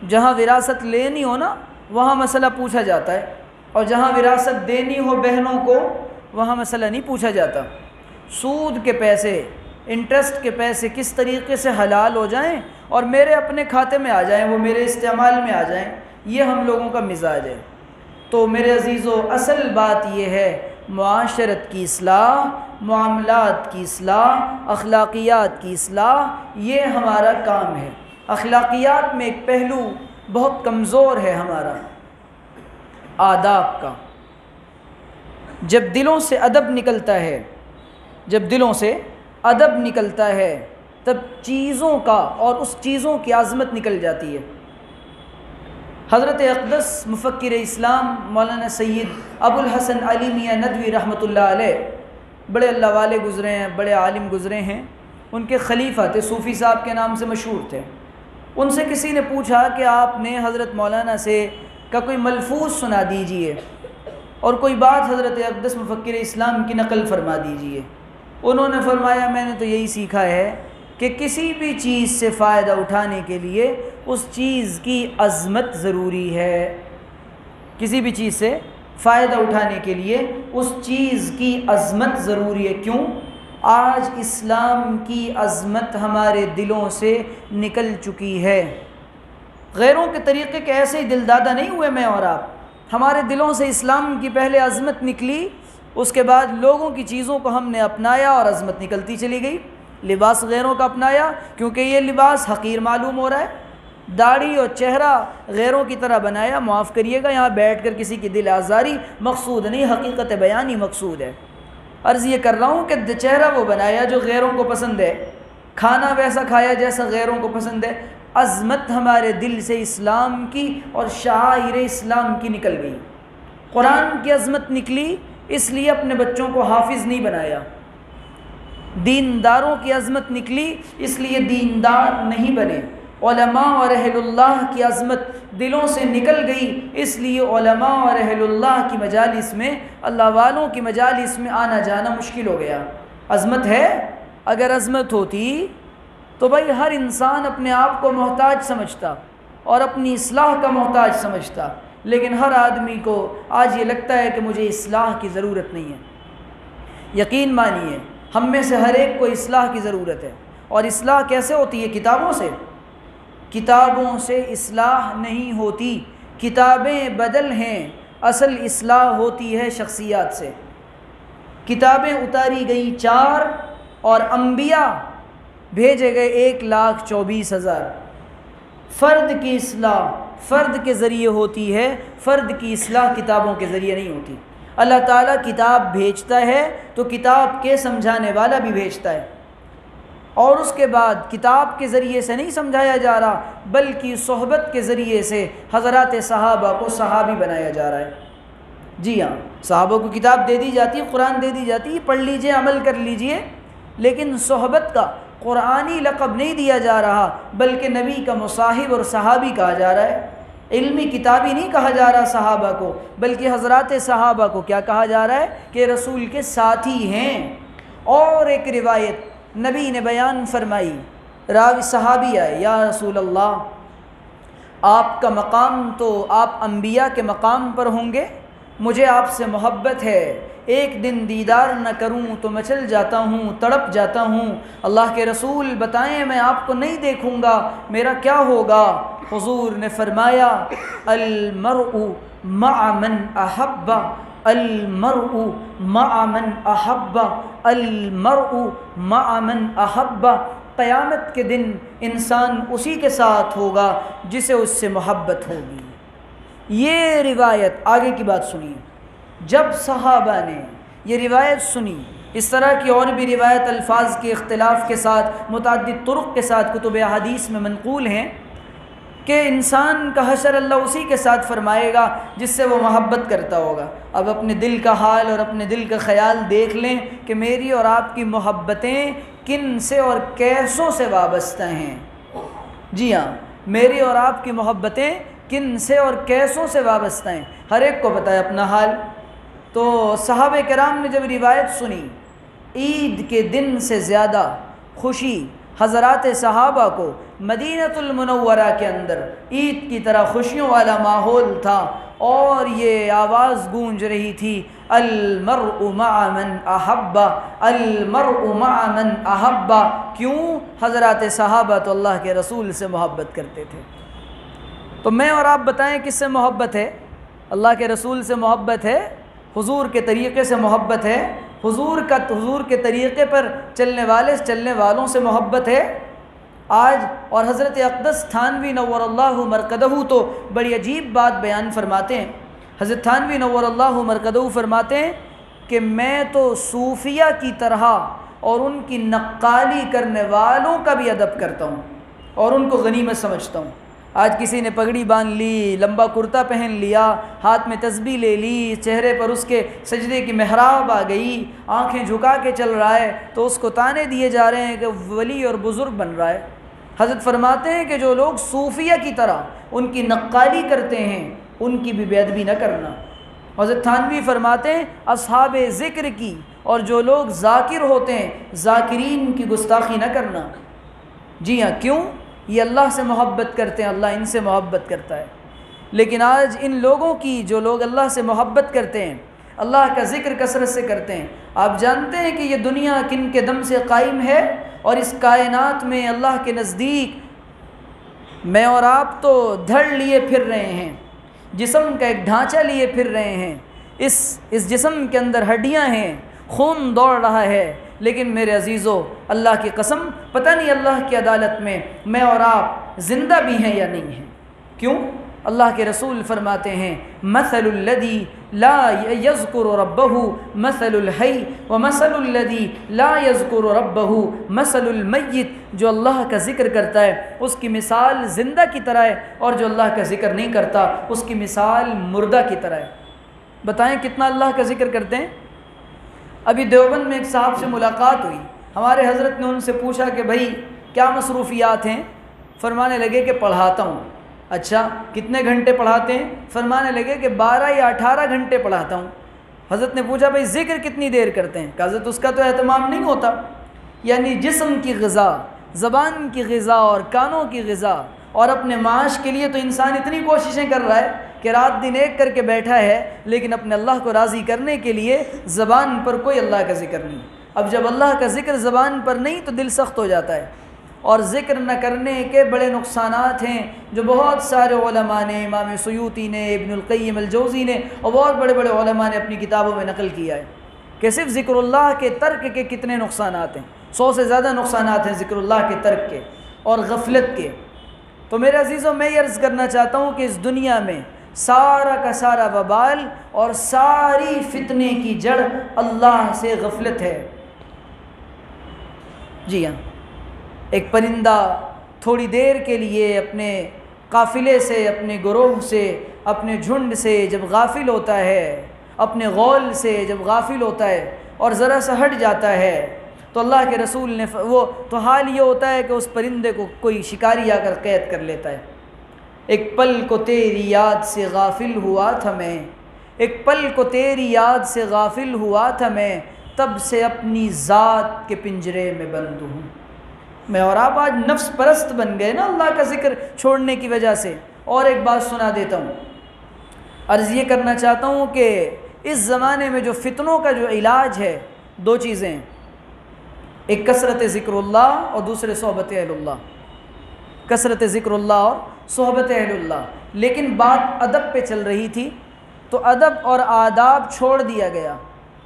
جہاں وراثت لینی ہو نا وہاں مسئلہ پوچھا جاتا ہے، اور جہاں وراثت دینی ہو بہنوں کو وہاں مسئلہ نہیں پوچھا جاتا. سود کے پیسے، انٹرسٹ کے پیسے کس طریقے سے حلال ہو جائیں اور میرے اپنے کھاتے میں آ جائیں، وہ میرے استعمال میں آ جائیں، یہ ہم لوگوں کا مزاج ہے. تو میرے عزیزو، اصل بات یہ ہے معاشرت کی اصلاح، معاملات کی اصلاح، اخلاقیات کی اصلاح، یہ ہمارا کام ہے. اخلاقیات میں ایک پہلو بہت کمزور ہے ہمارا، آداب کا. جب دلوں سے ادب نکلتا ہے، جب دلوں سے ادب نکلتا ہے تب چیزوں کا اور اس چیزوں کی عظمت نکل جاتی ہے۔ حضرت اقدس مفکر اسلام مولانا سید ابو الحسن علی میاں ندوی رحمۃ اللہ علیہ بڑے اللہ والے گزرے ہیں، بڑے عالم گزرے ہیں، ان کے خلیفہ تھے، صوفی صاحب کے نام سے مشہور تھے۔ ان سے کسی نے پوچھا کہ آپ نے حضرت مولانا سے کا کوئی ملفوظ سنا دیجئے اور کوئی بات حضرت اقدس مفکر اسلام کی نقل فرما دیجئے۔ انہوں نے فرمایا میں نے تو یہی سیکھا ہے کہ کسی بھی چیز سے فائدہ اٹھانے کے لیے اس چیز کی عظمت ضروری ہے، کسی بھی چیز سے فائدہ اٹھانے کے لیے اس چیز کی عظمت ضروری ہے۔ کیوں؟ آج اسلام کی عظمت ہمارے دلوں سے نکل چکی ہے۔ غیروں کے طریقے کے ایسے ہی دلدادہ نہیں ہوئے میں اور آپ، ہمارے دلوں سے اسلام کی پہلے عظمت نکلی، اس کے بعد لوگوں کی چیزوں کو ہم نے اپنایا اور عظمت نکلتی چلی گئی۔ لباس غیروں کا اپنایا کیونکہ یہ لباس حقیر معلوم ہو رہا ہے، داڑھی اور چہرہ غیروں کی طرح بنایا، معاف کریے گا یہاں بیٹھ کر کسی کی دل آزاری مقصود نہیں، حقیقت بیانی مقصود ہے۔ عرض یہ کر رہا ہوں کہ چہرہ وہ بنایا جو غیروں کو پسند ہے، کھانا ویسا کھایا جیسا غیروں کو پسند ہے۔ عظمت ہمارے دل سے اسلام کی اور شعائر اسلام کی نکل گئی۔ قرآن کی عظمت نکلی اس لیے اپنے بچوں کو حافظ نہیں بنایا، دینداروں کی عظمت نکلی اس لیے دیندار نہیں بنے، علماء اور اہل اللہ کی عظمت دلوں سے نکل گئی اس لیے علماء اور اہل اللہ کی مجالس میں، اللہ والوں کی مجالس میں آنا جانا مشکل ہو گیا۔ عظمت ہے، اگر عظمت ہوتی تو بھائی ہر انسان اپنے آپ کو محتاج سمجھتا اور اپنی اصلاح کا محتاج سمجھتا، لیکن ہر آدمی کو آج یہ لگتا ہے کہ مجھے اصلاح کی ضرورت نہیں ہے۔ یقین مانیے ہم میں سے ہر ایک کو اصلاح کی ضرورت ہے، اور اصلاح کیسے ہوتی ہے؟ کتابوں سے۔ کتابوں سے اصلاح نہیں ہوتی، کتابیں بدل ہیں، اصل اصلاح ہوتی ہے شخصیات سے۔ کتابیں اتاری گئی 4 اور انبیاء بھیجے گئے 1,24,000۔ فرد کی اصلاح فرد کے ذریعے ہوتی ہے، فرد کی اصلاح کتابوں کے ذریعے نہیں ہوتی۔ اللہ تعالیٰ کتاب بھیجتا ہے تو کتاب کے سمجھانے والا بھی بھیجتا ہے، اور اس کے بعد کتاب کے ذریعے سے نہیں سمجھایا جا رہا بلکہ صحبت کے ذریعے سے حضرات صحابہ کو صحابی بنایا جا رہا ہے۔ جی ہاں، صحابہ کو کتاب دے دی جاتی ہے، قرآن دے دی جاتی ہے، پڑھ لیجئے، عمل کر لیجئے، لیکن صحبت کا قرآنی لقب نہیں دیا جا رہا بلکہ نبی کا مصاحب اور صحابی کہا جا رہا ہے۔ علمی کتابی نہیں کہا جا رہا صحابہ کو، بلکہ حضرات صحابہ کو کیا کہا جا رہا ہے کہ رسول کے ساتھی ہیں۔ اور ایک روایت نبی نے بیان فرمائی، راوی صحابی آئے، یا رسول اللہ آپ کا مقام تو آپ انبیاء کے مقام پر ہوں گے، مجھے آپ سے محبت ہے، ایک دن دیدار نہ کروں تو مچل جاتا ہوں، تڑپ جاتا ہوں، اللہ کے رسول بتائیں میں آپ کو نہیں دیکھوں گا میرا کیا ہوگا؟ حضور نے فرمایا المرء مع من احب، المرء مع من احب، المرء مع من احب۔ قیامت کے دن انسان اسی کے ساتھ ہوگا جسے اس سے محبت ہوگی۔ یہ روایت، آگے کی بات سنیے، جب صحابہ نے یہ روایت سنی، اس طرح کی اور بھی روایت الفاظ کے اختلاف کے ساتھ متعدد طرق کے ساتھ کتب احادیث میں منقول ہیں کہ انسان کا حشر اللہ اسی کے ساتھ فرمائے گا جس سے وہ محبت کرتا ہوگا۔ اب اپنے دل کا حال اور اپنے دل کا خیال دیکھ لیں کہ میری اور آپ کی محبتیں کن سے اور کیسوں سے وابستہ ہیں۔ جی ہاں، میری اور آپ کی محبتیں کن سے اور کیسوں سے وابستہ ہیں، ہر ایک کو پتہ ہے اپنا حال۔ تو صحابہ کرام نے جب روایت سنی، عید کے دن سے زیادہ خوشی حضرات صحابہ کو مدینۃ المنورہ کے اندر عید کی طرح خوشیوں والا ماحول تھا، اور یہ آواز گونج رہی تھی المرء مع من احب، المرء مع من احب۔ کیوں؟ حضرات صحابہ تو اللہ کے رسول سے محبت کرتے تھے۔ تو میں اور آپ بتائیں کس سے محبت ہے؟ اللہ کے رسول سے محبت ہے، حضور کے طریقے سے محبت ہے، حضور کے طریقے پر چلنے والوں سے محبت ہے آج۔ اور حضرت اقدس تھانوی نور اللہ مرقدہ تو بڑی عجیب بات بیان فرماتے ہیں۔ حضرت تھانوی نور اللہ مرقدہ فرماتے ہیں کہ میں تو صوفیہ کی طرح اور ان کی نقالی کرنے والوں کا بھی ادب کرتا ہوں اور ان کو غنیمت سمجھتا ہوں۔ آج کسی نے پگڑی باندھ لی، لمبا کرتا پہن لیا، ہاتھ میں تسبیح لے لی، چہرے پر اس کے سجدے کی محراب آ گئی، آنکھیں جھکا کے چل رہا ہے، تو اس کو طعنے دیے جا رہے ہیں کہ ولی اور بزرگ بن رہا ہے۔ حضرت فرماتے ہیں کہ جو لوگ صوفیہ کی طرح ان کی نقالی کرتے ہیں ان کی بھی بے ادبی نہ کرنا۔ حضرت تھانوی فرماتے ہیں اصحاب ذکر کی اور جو لوگ ذاکر ہوتے ہیں ذاکرین کی گستاخی نہ کرنا۔ جی ہاں، کیوں؟ یہ اللہ سے محبت کرتے ہیں، اللہ ان سے محبت کرتا ہے۔ لیکن آج ان لوگوں کی، جو لوگ اللہ سے محبت کرتے ہیں، اللہ کا ذکر کثرت سے کرتے ہیں، آپ جانتے ہیں کہ یہ دنیا کن کے دم سے قائم ہے؟ اور اس کائنات میں اللہ کے نزدیک میں اور آپ تو دھڑ لیے پھر رہے ہیں، جسم کا ایک ڈھانچہ لیے پھر رہے ہیں، اس جسم کے اندر ہڈیاں ہیں، خون دوڑ رہا ہے، لیکن میرے عزیزو اللہ کی قسم پتہ نہیں اللہ کی عدالت میں اور آپ زندہ بھی ہیں یا نہیں ہیں۔ کیوں؟ اللہ کے رسول فرماتے ہیں مثل الذی لا یذکر ربہ مثل الحی ومثل الذی لا یذکر ربہ مثل المیت۔ جو اللہ کا ذکر کرتا ہے اس کی مثال زندہ کی طرح ہے، اور جو اللہ کا ذکر نہیں کرتا اس کی مثال مردہ کی طرح ہے۔ بتائیں کتنا اللہ کا ذکر کرتے ہیں؟ ابھی دیوبند میں ایک صاحب سے ملاقات ہوئی، ہمارے حضرت نے ان سے پوچھا کہ بھائی کیا مصروفیات ہیں؟ فرمانے لگے کہ پڑھاتا ہوں۔ اچھا، کتنے گھنٹے پڑھاتے ہیں؟ فرمانے لگے کہ 12 یا 18 گھنٹے پڑھاتا ہوں۔ حضرت نے پوچھا بھائی ذکر کتنی دیر کرتے ہیں؟ کہ حضرت اس کا تو اہتمام نہیں ہوتا۔ یعنی جسم کی غذا، زبان کی غذا اور کانوں کی غذا اور اپنے معاش کے لیے تو انسان اتنی کوششیں کر رہا ہے کہ رات دن ایک کر کے بیٹھا ہے، لیکن اپنے اللہ کو راضی کرنے کے لیے زبان پر کوئی اللہ کا ذکر نہیں۔ اب جب اللہ کا ذکر زبان پر نہیں تو دل سخت ہو جاتا ہے۔ اور ذکر نہ کرنے کے بڑے نقصانات ہیں جو بہت سارے علماء نے، امام سیوطی نے، ابن القیم الجوزی نے اور بہت بڑے بڑے علماء نے اپنی کتابوں میں نقل کیا ہے کہ صرف ذکر اللہ کے ترک کے کتنے نقصانات ہیں۔ 100 سے زیادہ نقصانات ہیں ذکر اللہ کے ترک کے اور غفلت کے۔ تو میرے عزیزوں میں یہ عرض کرنا چاہتا ہوں کہ اس دنیا میں سارا کا سارا وبال اور ساری فتنے کی جڑ اللہ سے غفلت ہے۔ جی ہاں، ایک پرندہ تھوڑی دیر کے لیے اپنے قافلے سے، اپنے گروہ سے، اپنے جھنڈ سے جب غافل ہوتا ہے، اپنے غول سے جب غافل ہوتا ہے اور ذرا سا ہٹ جاتا ہے تو اللہ کے رسول نے تو حال یہ ہوتا ہے کہ اس پرندے کو کوئی شکاری آ کر قید کر لیتا ہے۔ ایک پل کو تیری یاد سے غافل ہوا تھا میں، ایک پل کو تیری یاد سے غافل ہوا تھا میں، تب سے اپنی ذات کے پنجرے میں بند ہوں۔ میں اور آپ آج نفس پرست بن گئے نا اللہ کا ذکر چھوڑنے کی وجہ سے۔ اور ایک بات سنا دیتا ہوں، عرض یہ کرنا چاہتا ہوں کہ اس زمانے میں جو فتنوں کا جو علاج ہے، 2 چیزیں ہیں، ایک کثرت ذکر اللہ اور دوسرے صحبت اہل اللہ۔ کثرت ذکر اللہ اور صحبت اہل اللہ۔ لیکن بات ادب پہ چل رہی تھی تو ادب اور آداب چھوڑ دیا گیا۔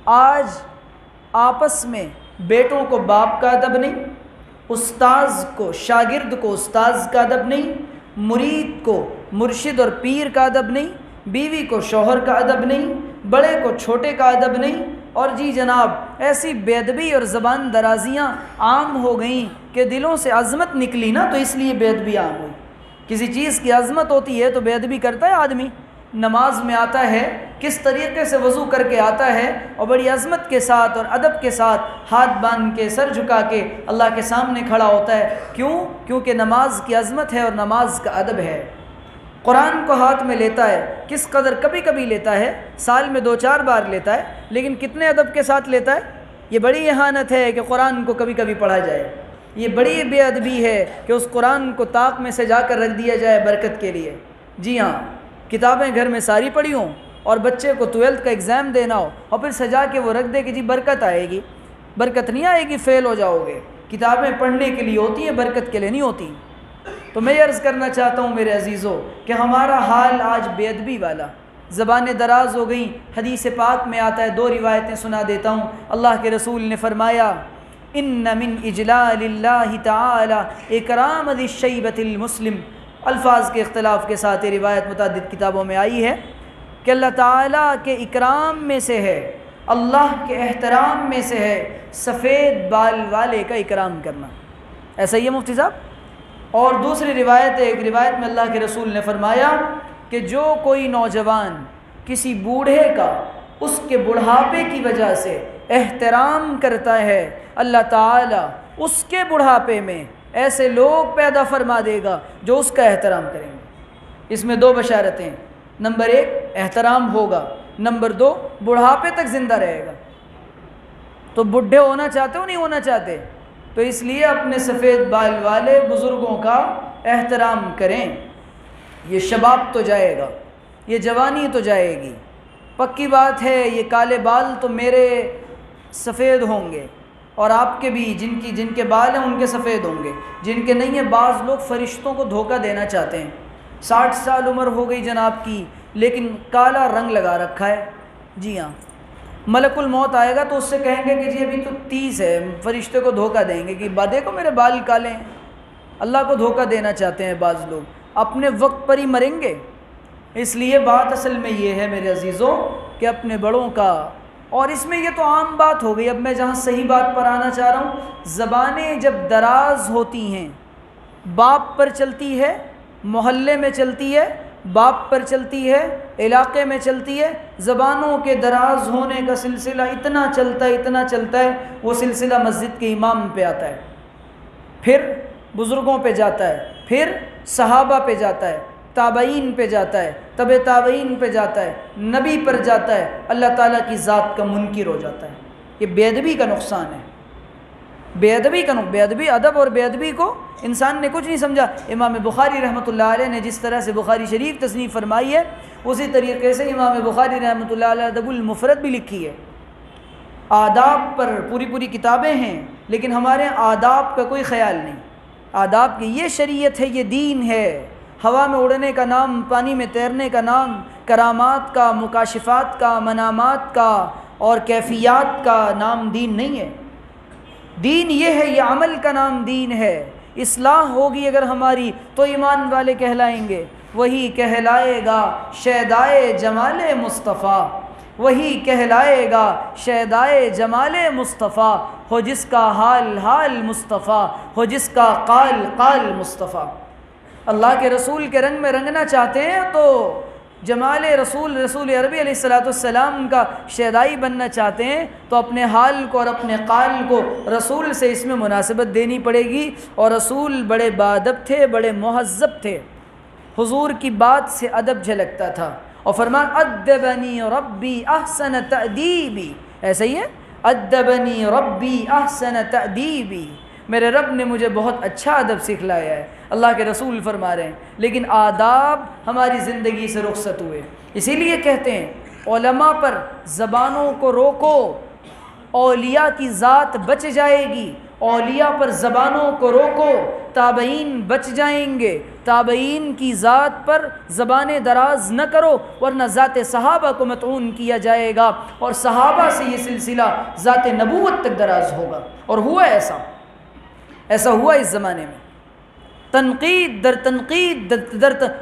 آج آپس میں بیٹوں کو باپ کا ادب نہیں، استاذ کو شاگرد کو استاذ کا ادب نہیں، مرید کو مرشد اور پیر کا ادب نہیں، بیوی کو شوہر کا ادب نہیں، بڑے کو چھوٹے کا ادب نہیں، اور جی جناب ایسی بے ادبی اور زبان درازیاں عام ہو گئیں کہ دلوں سے عظمت نکلی نا تو اس لیے بے ادبی عام ہوئی۔ کسی چیز کی عظمت ہوتی ہے تو بے ادبی کرتا ہے آدمی۔ نماز میں آتا ہے کس طریقے سے وضو کر کے آتا ہے اور بڑی عظمت کے ساتھ اور ادب کے ساتھ ہاتھ باندھ کے سر جھکا کے اللہ کے سامنے کھڑا ہوتا ہے۔ کیوں؟ کیونکہ نماز کی عظمت ہے اور نماز کا ادب ہے۔ قرآن کو ہاتھ میں لیتا ہے، کس قدر کبھی کبھی لیتا ہے، سال میں 2-4 بار لیتا ہے، لیکن کتنے ادب کے ساتھ لیتا ہے۔ یہ بڑی اہانت ہے کہ قرآن کو کبھی کبھی پڑھا جائے، یہ بڑی بے ادبی ہے کہ اس قرآن کو طاق میں سجا کر رکھ دیا جائے برکت کے لیے۔ جی ہاں، کتابیں گھر میں ساری پڑھی ہوں اور بچے کو 12th کا ایگزام دینا ہو اور پھر سجا کے وہ رکھ دے کہ جی برکت آئے گی۔ برکت نہیں آئے گی، فیل ہو جاؤ گے۔ کتابیں پڑھنے کے لیے ہوتی ہیں، برکت کے لیے نہیں ہوتی۔ تو میں یہ عرض کرنا چاہتا ہوں میرے عزیزوں کہ ہمارا حال آج بے ادبی والا، زبانیں دراز ہو گئیں۔ حدیث پاک میں آتا ہے، 2 روایتیں سنا دیتا ہوں۔ اللہ کے رسول نے فرمایا ان من اجلال اللہ تعالی اکرام ذی الشیبۃ المسلم۔ الفاظ کے اختلاف کے ساتھ یہ روایت متعدد کتابوں میں آئی ہے کہ اللہ تعالیٰ کے اکرام میں سے ہے اللہ کے احترام میں سے ہے سفید بال والے کا اکرام کرنا۔ ایسا ہی ہے مفتی صاحب؟ اور دوسری روایت ہے، ایک روایت میں اللہ کے رسول نے فرمایا کہ جو کوئی نوجوان کسی بوڑھے کا اس کے بڑھاپے کی وجہ سے احترام کرتا ہے، اللہ تعالیٰ اس کے بڑھاپے میں ایسے لوگ پیدا فرما دے گا جو اس کا احترام کریں گے۔ اس میں دو بشارتیں، نمبر 1 احترام ہوگا، نمبر 2 بڑھاپے تک زندہ رہے گا۔ تو بڈھے ہونا چاہتے ہو نہیں ہونا چاہتے؟ تو اس لیے اپنے سفید بال والے بزرگوں کا احترام کریں۔ یہ شباب تو جائے گا، یہ جوانی تو جائے گی، پکی بات ہے یہ کالے بال تو میرے سفید ہوں گے اور آپ کے بھی، جن کے بال ہیں ان کے سفید ہوں گے، جن کے نہیں ہیں۔ بعض لوگ فرشتوں کو دھوکہ دینا چاہتے ہیں، 60 سال عمر ہو گئی جناب کی لیکن کالا رنگ لگا رکھا ہے۔ جی ہاں، ملک الموت آئے گا تو اس سے کہیں گے کہ جی ابھی تو 30 ہے، فرشتے کو دھوکہ دیں گے کہ دیکھو میرے بال کالے ہیں۔ اللہ کو دھوکہ دینا چاہتے ہیں بعض لوگ، اپنے وقت پر ہی مریں گے۔ اس لیے بات اصل میں یہ ہے میرے عزیزوں کہ اپنے بڑوں کا، اور اس میں یہ تو عام بات ہو گئی۔ اب میں جہاں صحیح بات پر آنا چاہ رہا ہوں، زبانیں جب دراز ہوتی ہیں، باپ پر چلتی ہے، محلے میں چلتی ہے، باپ پر چلتی ہے، علاقے میں چلتی ہے، زبانوں کے دراز ہونے کا سلسلہ اتنا چلتا ہے وہ سلسلہ مسجد کے امام پہ آتا ہے، پھر بزرگوں پہ جاتا ہے، پھر صحابہ پہ جاتا ہے، تابعین پہ جاتا ہے، تبع تابعین پہ جاتا ہے، نبی پر جاتا ہے، اللہ تعالیٰ کی ذات کا منکر ہو جاتا ہے۔ یہ بے ادبی کا نقصان ہے، بے ادبی ادب اور بے ادبی کو انسان نے کچھ نہیں سمجھا۔ امام بخاری رحمۃ اللہ علیہ نے جس طرح سے بخاری شریف تصنیف فرمائی ہے، اسی طریقے سے امام بخاری رحمۃ اللہ علیہ ادب المفرد بھی لکھی ہے۔ آداب پر پوری کتابیں ہیں لیکن ہمارے آداب کا کوئی خیال نہیں۔ آداب کی یہ شریعت ہے، یہ دین ہے۔ ہوا میں اڑنے کا نام، پانی میں تیرنے کا نام، کرامات کا، مکاشفات کا، منامات کا اور کیفیات کا نام دین نہیں ہے۔ دین یہ ہے، یہ عمل کا نام دین ہے۔ اصلاح ہوگی اگر ہماری تو ایمان والے کہلائیں گے، وہی کہلائے گا شیدائے جمال مصطفیٰ، وہی کہلائے گا شیدائے جمال مصطفیٰ، ہو جس کا حال حال مصطفیٰ، ہو جس کا قال قال مصطفیٰ۔ اللہ کے رسول کے رنگ میں رنگنا چاہتے ہیں تو جمال رسول عربی علیہ السلام کا شیدائی بننا چاہتے ہیں تو اپنے حال کو اور اپنے قال کو رسول سے اس میں مناسبت دینی پڑے گی۔ اور رسول بڑے باادب تھے، بڑے مہذب تھے، حضور کی بات سے ادب جھلکتا تھا۔ اور فرمایا ادبنی ربی احسن تأدیبی، ایسا ہی ہے، ادبنی ربی احسن تأدیبی، میرے رب نے مجھے بہت اچھا ادب سکھلایا ہے۔ اللہ کے رسول فرما رہے ہیں، لیکن آداب ہماری زندگی سے رخصت ہوئے۔ اسی لیے کہتے ہیں علماء پر زبانوں کو روکو، اولیاء کی ذات بچ جائے گی۔ اولیاء پر زبانوں کو روکو، تابعین بچ جائیں گے۔ تابعین کی ذات پر زبانیں دراز نہ کرو ورنہ ذات صحابہ کو مطعون کیا جائے گا، اور صحابہ سے یہ سلسلہ ذات نبوت تک دراز ہوگا۔ اور ہوا ایسا ہوا اس زمانے میں، تنقید در تنقید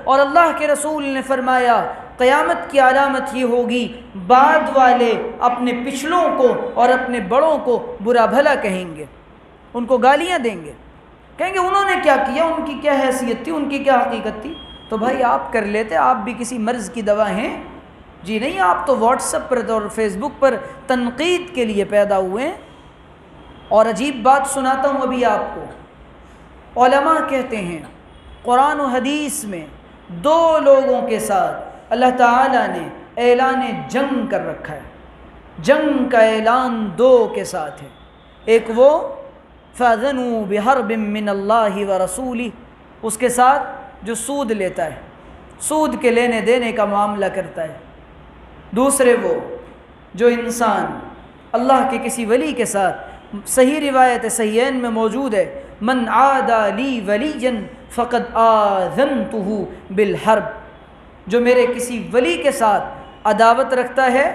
اور اللہ کے رسول نے فرمایا قیامت کی علامت یہ ہوگی، بعد والے اپنے پچھلوں کو اور اپنے بڑوں کو برا بھلا کہیں گے، ان کو گالیاں دیں گے، کہیں گے انہوں نے کیا کیا، ان کی کیا حیثیت تھی، ان کی کیا حقیقت تھی۔ تو بھائی آپ کر لیتے، آپ بھی کسی مرض کی دوا ہیں؟ جی نہیں، آپ تو واٹس ایپ پر اور فیس بک پر تنقید کے لیے پیدا ہوئے ہیں۔ اور عجیب بات سناتا ہوں ابھی آپ کو، علماء کہتے ہیں قرآن و حدیث میں 2 لوگوں کے ساتھ اللہ تعالیٰ نے اعلان جنگ کر رکھا ہے۔ جنگ کا اعلان 2 کے ساتھ ہے، ایک وہ فَأَذَنُوا بِحَرْبٍ مِّنَ اللَّهِ وَرَسُولِهِ، اس کے ساتھ جو سود لیتا ہے، سود کے لینے دینے کا معاملہ کرتا ہے۔ دوسرے وہ جو انسان اللہ کے کسی ولی کے ساتھ، صحیح روایت صحیحین میں موجود ہے، من عادى لی ولیا فقد آذنتہ بالحرب، جو میرے کسی ولی کے ساتھ عداوت رکھتا ہے،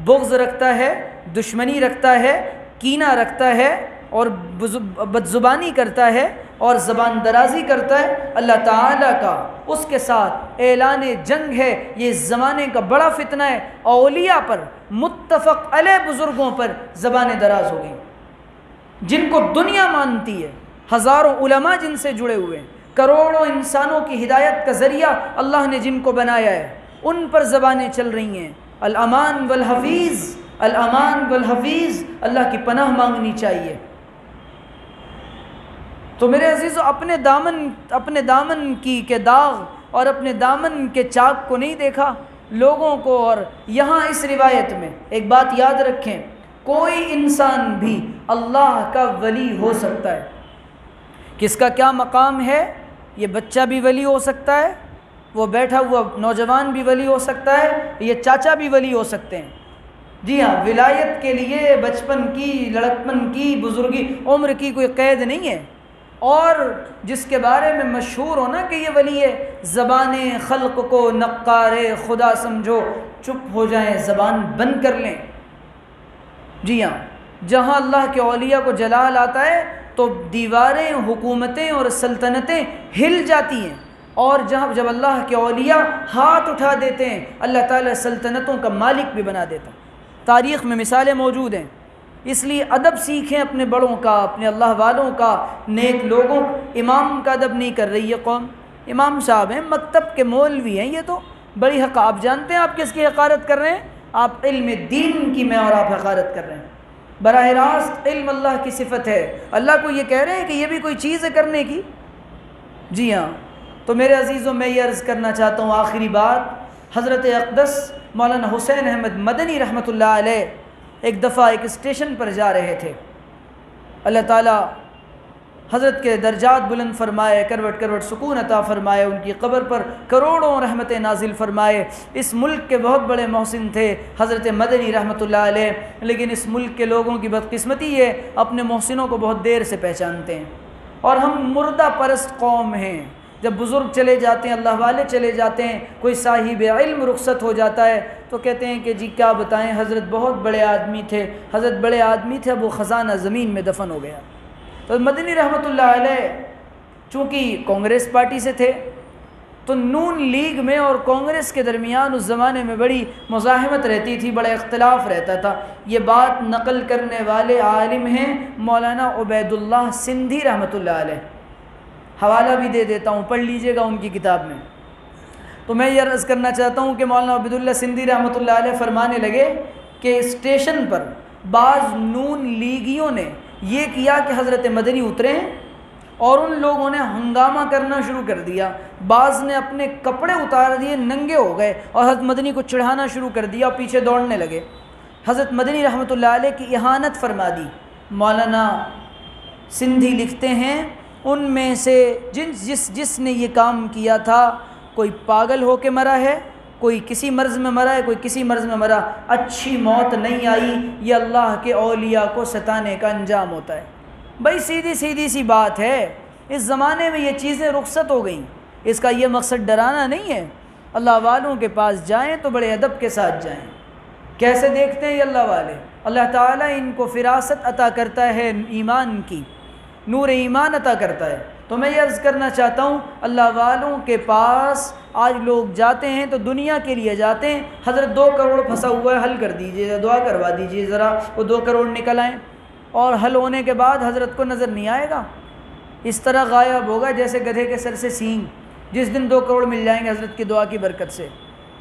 بغض رکھتا ہے، دشمنی رکھتا ہے، کینہ رکھتا ہے اور بدزبانی کرتا ہے اور زبان درازی کرتا ہے، اللہ تعالیٰ کا اس کے ساتھ اعلان جنگ ہے۔ یہ زمانے کا بڑا فتنہ ہے، اولیاء پر، متفق علیہ بزرگوں پر زبانیں دراز ہو گئیں، جن کو دنیا مانتی ہے، ہزاروں علماء جن سے جڑے ہوئے ہیں، کروڑوں انسانوں کی ہدایت کا ذریعہ اللہ نے جن کو بنایا ہے، ان پر زبانیں چل رہی ہیں۔ الامان والحفیظ، الامان والحفیظ، اللہ کی پناہ مانگنی چاہیے۔ تو میرے عزیزو، اپنے دامن کی کے داغ اور اپنے دامن کے چاک کو نہیں دیکھا لوگوں کو۔ اور یہاں اس روایت میں ایک بات یاد رکھیں، کوئی انسان بھی اللہ کا ولی ہو سکتا ہے۔ کس کا کیا مقام ہے؟ یہ بچہ بھی ولی ہو سکتا ہے، وہ بیٹھا ہوا نوجوان بھی ولی ہو سکتا ہے، یہ چاچا بھی ولی ہو سکتے ہیں۔ جی ہاں، ولایت کے لیے بچپن کی، لڑکپن کی، بزرگی، عمر کی کوئی قید نہیں ہے۔ اور جس کے بارے میں مشہور ہونا کہ یہ ولی ہے، زبان خلق کو نقار خدا سمجھو، چپ ہو جائیں، زبان بند کر لیں۔ جی ہاں، جہاں اللہ کے اولیاء کو جلال آتا ہے تو دیواریں، حکومتیں اور سلطنتیں ہل جاتی ہیں، اور جب اللہ کے اولیاء ہاتھ اٹھا دیتے ہیں، اللہ تعالیٰ سلطنتوں کا مالک بھی بنا دیتا ہے۔ تاریخ میں مثالیں موجود ہیں۔ اس لیے ادب سیکھیں اپنے بڑوں کا، اپنے اللہ والوں کا، نیک لوگوں۔ امام کا ادب نہیں کر رہی یہ قوم، امام صاحب ہیں، مکتب کے مولوی ہیں، یہ تو بڑی حق۔ آپ جانتے ہیں آپ کس کی حقارت کر رہے ہیں؟ آپ علم دین کی میں اور آپ حقارت کر رہے ہیں۔ براہ راست علم اللہ کی صفت ہے، اللہ کو یہ کہہ رہے ہیں کہ یہ بھی کوئی چیز ہے کرنے کی۔ جی ہاں، تو میرے عزیزوں، میں یہ عرض کرنا چاہتا ہوں، آخری بات، حضرت اقدس مولانا حسین احمد مدنی رحمۃ اللہ علیہ ایک دفعہ ایک اسٹیشن پر جا رہے تھے۔ اللہ تعالیٰ حضرت کے درجات بلند فرمائے، کروٹ کروٹ سکون عطا فرمائے، ان کی قبر پر کروڑوں رحمتیں نازل فرمائے۔ اس ملک کے بہت بڑے محسن تھے حضرت مدنی رحمۃ اللہ علیہ، لیکن اس ملک کے لوگوں کی بدقسمتی ہے، اپنے محسنوں کو بہت دیر سے پہچانتے ہیں، اور ہم مردہ پرست قوم ہیں۔ جب بزرگ چلے جاتے ہیں، اللہ والے چلے جاتے ہیں، کوئی صاحب علم رخصت ہو جاتا ہے تو کہتے ہیں کہ جی کیا بتائیں، حضرت بہت بڑے آدمی تھے، حضرت بڑے آدمی تھے، اب وہ خزانہ زمین میں دفن ہو گیا۔ تو مدنی رحمۃ اللہ علیہ چونکہ کانگریس پارٹی سے تھے، تو نون لیگ میں اور کانگریس کے درمیان اس زمانے میں بڑی مزاحمت رہتی تھی، بڑا اختلاف رہتا تھا۔ یہ بات نقل کرنے والے عالم ہیں مولانا عبید اللہ سندھی رحمۃ اللہ علیہ، حوالہ بھی دے دیتا ہوں، پڑھ لیجئے گا ان کی کتاب میں۔ تو میں یہ عرض کرنا چاہتا ہوں کہ مولانا عبید اللہ سندھی رحمۃ اللہ علیہ فرمانے لگے کہ اسٹیشن پر بعض نون لیگیوں نے یہ کیا کہ حضرت مدنی اترے اور ان لوگوں نے ہنگامہ کرنا شروع کر دیا، بعض نے اپنے کپڑے اتار دیے، ننگے ہو گئے اور حضرت مدنی کو چڑھانا شروع کر دیا اور پیچھے دوڑنے لگے۔ حضرت مدنی رحمۃ اللہ علیہ کی اہانت فرما دی۔ مولانا سندھی لکھتے ہیں ان میں سے جس نے یہ کام کیا تھا، کوئی پاگل ہو کے مرا ہے، کوئی کسی مرض میں مرا ہے، کوئی کسی مرض میں مرا، اچھی موت نہیں آئی۔ یہ اللہ کے اولیاء کو ستانے کا انجام ہوتا ہے۔ بھائی سیدھی سی بات ہے، اس زمانے میں یہ چیزیں رخصت ہو گئیں، اس کا یہ مقصد ڈرانا نہیں ہے۔ اللہ والوں کے پاس جائیں تو بڑے ادب کے ساتھ جائیں۔ کیسے دیکھتے ہیں یہ اللہ والے؟ اللہ تعالیٰ ان کو فراست عطا کرتا ہے، ایمان کی نور ایمان عطا کرتا ہے۔ تو میں یہ عرض کرنا چاہتا ہوں، اللہ والوں کے پاس آج لوگ جاتے ہیں تو دنیا کے لیے جاتے ہیں، حضرت 2 کروڑ پھنسا ہوا ہے، حل کر دیجئے، دعا کروا دیجئے ذرا وہ 2 کروڑ نکل آئیں، اور حل ہونے کے بعد حضرت کو نظر نہیں آئے گا، اس طرح غائب ہوگا جیسے گدھے کے سر سے سینگ۔ جس دن 2 کروڑ مل جائیں گے حضرت کی دعا کی برکت سے،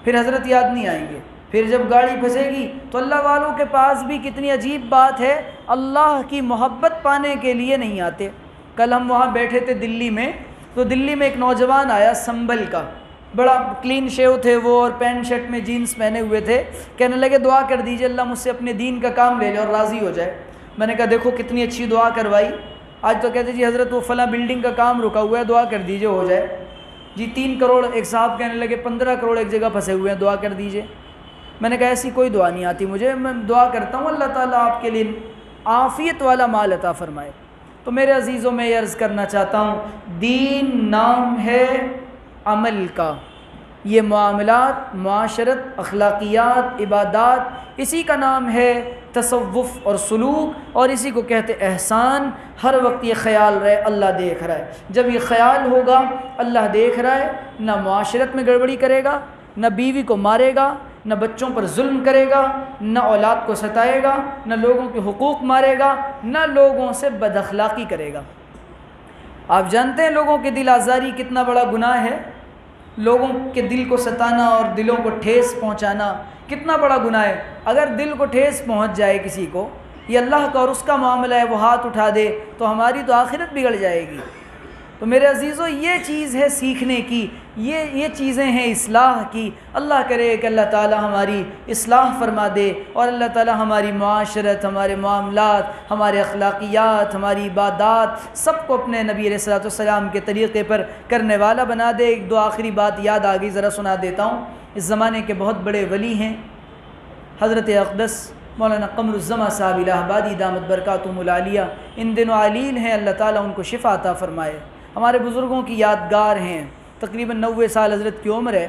پھر حضرت یاد نہیں آئیں گے۔ پھر جب گاڑی پھنسے گی تو اللہ والوں کے پاس بھی کتنی عجیب بات ہے، اللہ کی محبت پانے کے لیے نہیں آتے۔ کل ہم وہاں بیٹھے تھے دلی میں، تو دلی میں ایک نوجوان آیا سنبل کا، بڑا کلین شیو تھے وہ، اور پینٹ شرٹ میں جینس پہنے ہوئے تھے، کہنے لگے دعا کر دیجئے اللہ مجھ سے اپنے دین کا کام لے لے اور راضی ہو جائے۔ میں نے کہا دیکھو کتنی اچھی دعا کروائی، آج تو کہتے جی حضرت وہ فلاں بلڈنگ کا کام رکا ہوا ہے، دعا کر دیجئے ہو جائے۔ جی 3 کروڑ، ایک صاحب کہنے لگے 15 کروڑ ایک جگہ پھنسے ہوئے ہیں، دعا کر دیجئے۔ میں نے کہا ایسی کوئی دعا نہیں آتی مجھے، میں دعا کرتا ہوں اللہ تعالیٰ آپ کے لیے عافیت والا مال عطا فرمائے۔ تو میرے عزیزوں میں یہ عرض کرنا چاہتا ہوں، دین نام ہے عمل کا، یہ معاملات، معاشرت، اخلاقیات، عبادات، اسی کا نام ہے تصوف اور سلوک، اور اسی کو کہتے احسان۔ ہر وقت یہ خیال رہے اللہ دیکھ رہا ہے۔ جب یہ خیال ہوگا اللہ دیکھ رہا ہے، نہ معاشرت میں گڑبڑی کرے گا، نہ بیوی کو مارے گا، نہ بچوں پر ظلم کرے گا، نہ اولاد کو ستائے گا، نہ لوگوں کے حقوق مارے گا، نہ لوگوں سے بد اخلاقی کرے گا۔ آپ جانتے ہیں لوگوں کے دل آزاری کتنا بڑا گناہ ہے؟ لوگوں کے دل کو ستانا اور دلوں کو ٹھیس پہنچانا کتنا بڑا گناہ ہے۔ اگر دل کو ٹھیس پہنچ جائے کسی کو، یہ اللہ کا اور اس کا معاملہ ہے، وہ ہاتھ اٹھا دے تو ہماری تو آخرت بگڑ جائے گی۔ تو میرے عزیزو، یہ چیز ہے سیکھنے کی، یہ چیزیں ہیں اصلاح کی۔ اللہ کرے کہ اللہ تعالی ہماری اصلاح فرما دے، اور اللہ تعالی ہماری معاشرت، ہمارے معاملات، ہمارے اخلاقیات، ہماری عبادات سب کو اپنے نبی علیہ الصلوۃ والسلام کے طریقے پر کرنے والا بنا دے۔ ایک دو آخری بات یاد آ گئی، ذرا سنا دیتا ہوں۔ اس زمانے کے بہت بڑے ولی ہیں حضرت اقدس مولانا قمر الزماں صاحب الہ آبادی دامت برکاتہم العالیہ۔ ان دنوں علیل ہیں، اللہ تعالیٰ ان کو شفا عطا فرمائے۔ ہمارے بزرگوں کی یادگار ہیں، تقریباً 90 سال حضرت کی عمر ہے،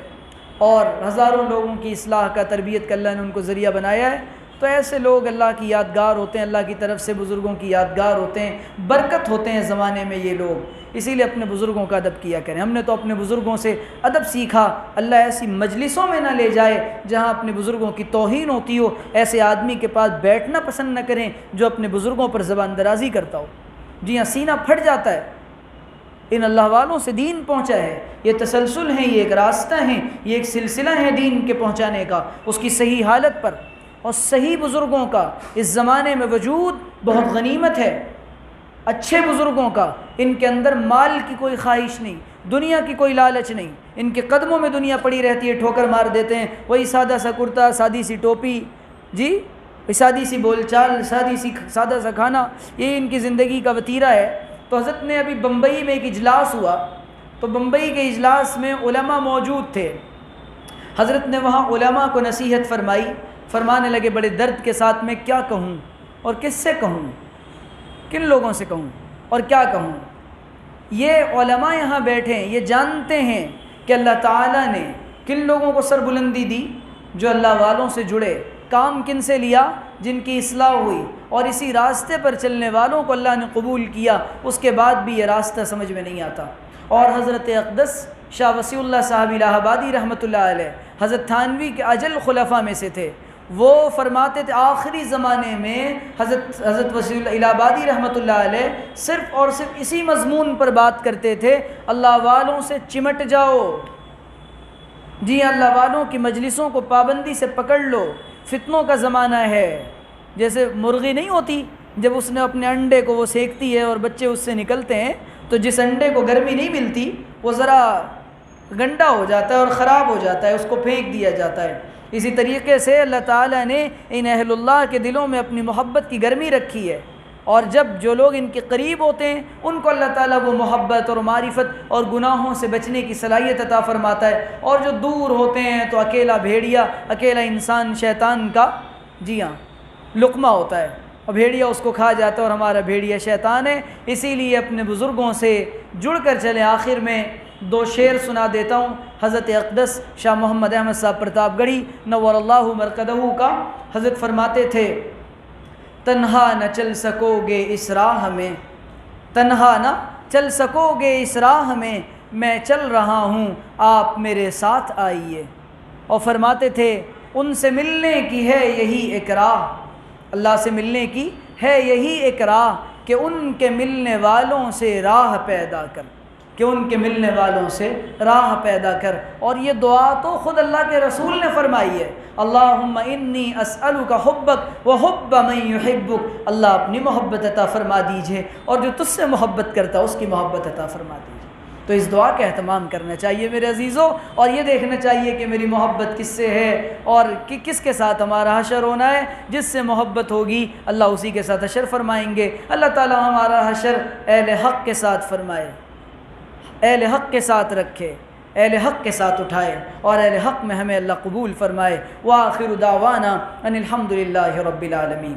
اور ہزاروں لوگوں کی اصلاح کا، تربیت کا اللہ نے ان کو ذریعہ بنایا ہے۔ تو ایسے لوگ اللہ کی یادگار ہوتے ہیں، اللہ کی طرف سے بزرگوں کی یادگار ہوتے ہیں، برکت ہوتے ہیں زمانے میں یہ لوگ۔ اسی لیے اپنے بزرگوں کا ادب کیا کریں۔ ہم نے تو اپنے بزرگوں سے ادب سیکھا۔ اللہ ایسی مجلسوں میں نہ لے جائے جہاں اپنے بزرگوں کی توہین ہوتی ہو۔ ایسے آدمی کے پاس بیٹھنا پسند نہ کریں جو اپنے بزرگوں پر زبان درازی کرتا ہو۔ جی ہاں، سینہ پھٹ جاتا ہے۔ ان اللہ والوں سے دین پہنچا ہے، یہ تسلسل ہیں، یہ ایک راستہ ہیں، یہ ایک سلسلہ ہے دین کے پہنچانے کا، اس کی صحیح حالت پر۔ اور صحیح بزرگوں کا اس زمانے میں وجود بہت غنیمت ہے، اچھے بزرگوں کا۔ ان کے اندر مال کی کوئی خواہش نہیں، دنیا کی کوئی لالچ نہیں۔ ان کے قدموں میں دنیا پڑی رہتی ہے، ٹھوکر مار دیتے ہیں۔ وہی سادہ سا کرتا، سادی سی ٹوپی، جی سادی سی بول چال، سادہ سا کھانا، یہ ان کی زندگی کا وتیرہ ہے۔ تو حضرت نے ابھی بمبئی میں ایک اجلاس ہوا، تو بمبئی کے اجلاس میں علماء موجود تھے۔ حضرت نے وہاں علماء کو نصیحت فرمائی، فرمانے لگے بڑے درد کے ساتھ، میں کیا کہوں اور کس سے کہوں، کن لوگوں سے کہوں اور کیا کہوں۔ یہ علماء یہاں بیٹھے ہیں، یہ جانتے ہیں کہ اللہ تعالیٰ نے کن لوگوں کو سربلندی دی، جو اللہ والوں سے جڑے۔ کام کن سے لیا؟ جن کی اصلاح ہوئی، اور اسی راستے پر چلنے والوں کو اللہ نے قبول کیا۔ اس کے بعد بھی یہ راستہ سمجھ میں نہیں آتا۔ اور حضرت اقدس شاہ وسیع اللہ صاحب الہ آبادی رحمۃ اللہ علیہ، حضرت تھانوی کے اجل خلفاء میں سے تھے۔ وہ فرماتے تھے آخری زمانے میں حضرت وسیع اللہ الہ آبادی رحمۃ اللہ علیہ صرف اور صرف اسی مضمون پر بات کرتے تھے، اللہ والوں سے چمٹ جاؤ۔ جی اللہ والوں کی مجلسوں کو پابندی سے پکڑ لو، فتنوں کا زمانہ ہے۔ جیسے مرغی نہیں ہوتی، جب اس نے اپنے انڈے کو وہ سینکتی ہے اور بچے اس سے نکلتے ہیں، تو جس انڈے کو گرمی نہیں ملتی وہ ذرا گندا ہو جاتا ہے اور خراب ہو جاتا ہے، اس کو پھینک دیا جاتا ہے۔ اسی طریقے سے اللہ تعالیٰ نے ان اہل اللہ کے دلوں میں اپنی محبت کی گرمی رکھی ہے، اور جب جو لوگ ان کے قریب ہوتے ہیں ان کو اللہ تعالیٰ وہ محبت اور معرفت اور گناہوں سے بچنے کی صلاحیت عطا فرماتا ہے۔ اور جو دور ہوتے ہیں تو اکیلا بھیڑیا، اکیلا انسان شیطان کا جی ہاں لقمہ ہوتا ہے، اور بھیڑیا اس کو کھا جاتا ہے، اور ہمارا بھیڑیا شیطان ہے۔ اسی لیے اپنے بزرگوں سے جڑ کر چلیں۔ آخر میں دو شعر سنا دیتا ہوں حضرت اقدس شاہ محمد احمد صاحب پرتاپ گڑھی نور اللہ مرقدہ کا۔ حضرت فرماتے تھے تنہا نہ چل سکو گے اس راہ میں، تنہا نہ چل سکو گے اس راہ میں چل رہا ہوں، آپ میرے ساتھ آئیے۔ اور فرماتے تھے ان سے ملنے کی ہے یہی ایک راہ، اللہ سے ملنے کی ہے یہی ایک راہ، کہ ان کے ملنے والوں سے راہ پیدا کر، کہ ان کے ملنے والوں سے راہ پیدا کر۔ اور یہ دعا تو خود اللہ کے رسول نے فرمائی ہے، اللہم انی اسألک حبک وحب من یحبک، اللہ اپنی محبت عطا فرما دیجئے، اور جو تجھ سے محبت کرتا ہے اس کی محبت عطا فرما دیجئے۔ تو اس دعا کا اہتمام کرنا چاہیے میرے عزیزوں، اور یہ دیکھنا چاہیے کہ میری محبت کس سے ہے اور کس کے ساتھ ہمارا حشر ہونا ہے۔ جس سے محبت ہوگی اللہ اسی کے ساتھ حشر فرمائیں گے۔ اللہ تعالی ہمارا حشر اہل حق کے ساتھ فرمائے، اہل حق کے ساتھ رکھے، اہل حق کے ساتھ اٹھائے، اور اہل حق میں ہمیں اللہ قبول فرمائے۔ وآخر دعوانا ان الحمدللہ رب العالمین۔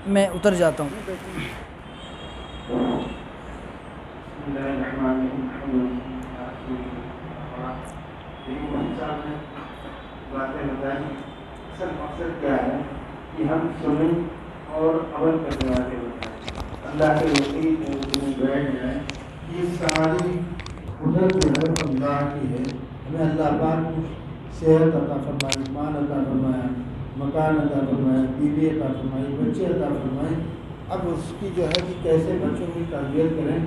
میں اتر جاتا ہوں. باتیں بتائیں اصل مقصد کیا ہے کہ ہم سنیں اور عمل کرنے والے بتائیں. اللہ کے وسیع بیٹھ جائیں. یہ ساری قدرت جو ہے اللہ کی ہے. ہمیں اللہ پاک کو صحت عطا فرمائی, مال عطا فرمایا, مکان عطا فرمایا, بیوی عطا فرمائی, بچے عطا فرمائے. اب اس کی جو ہے کہ کیسے بچوں کی تربیت کریں,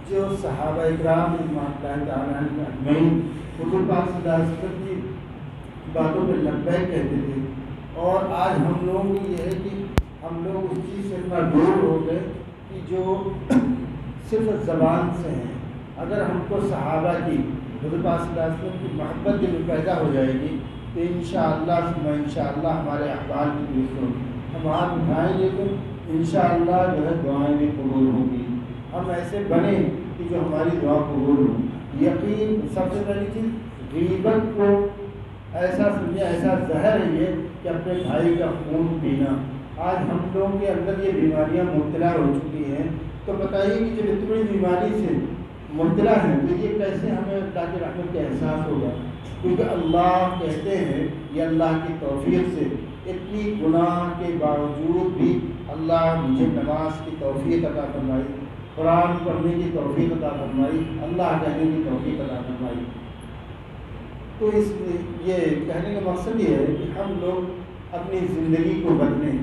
جو صحابہ اکرام رضوان اللہ تعالیٰ عنہم اجمعین حضور پاک صلی اللہ علیہ وسلم کی باتوں پہ لبیک کہتے تھے. اور آج ہم لوگوں کی یہ ہے کہ ہم لوگ اس چیز سے اتنا دور ہو گئے کہ جو صرف زبان سے ہیں. اگر ہم کو صحابہ کی حضور پاک صلی اللہ علیہ وسلم کی محبت دل میں پیدا ہو جائے گی تو انشاءاللہ ہمارے احوال کی درست ہوگی. ہم ہاتھ اٹھائیں گے تو انشاءاللہ جو ہے دعائیں بھی قبول ہوں گی. ہم ایسے بنیں کہ جو ہماری دعا قبول ہو. یقین سب سے پہلی چیز غیبت کو ایسا سمجھے, ایسا زہر ہے یہ کہ اپنے بھائی کا خون پینا. آج ہم لوگوں کے اندر یہ بیماریاں مبتلا ہو چکی ہیں. تو بتائیے کہ جب اتنی بیماری سے مبتلا ہیں تو یہ کیسے ہمیں اللہ کی رحمت کا احساس ہوگا. کیونکہ اللہ کہتے ہیں یہ اللہ کی توفیق سے اتنی گناہ کے باوجود بھی اللہ مجھے نماز کی توفیق عطا فرمائی, قرآن پڑھنے کی توفیق عطا فرمائی, اللہ کہنے کی توفیق عطا فرمائی. تو اس یہ کہنے کا مقصد یہ ہے کہ ہم لوگ اپنی زندگی کو بدلیں,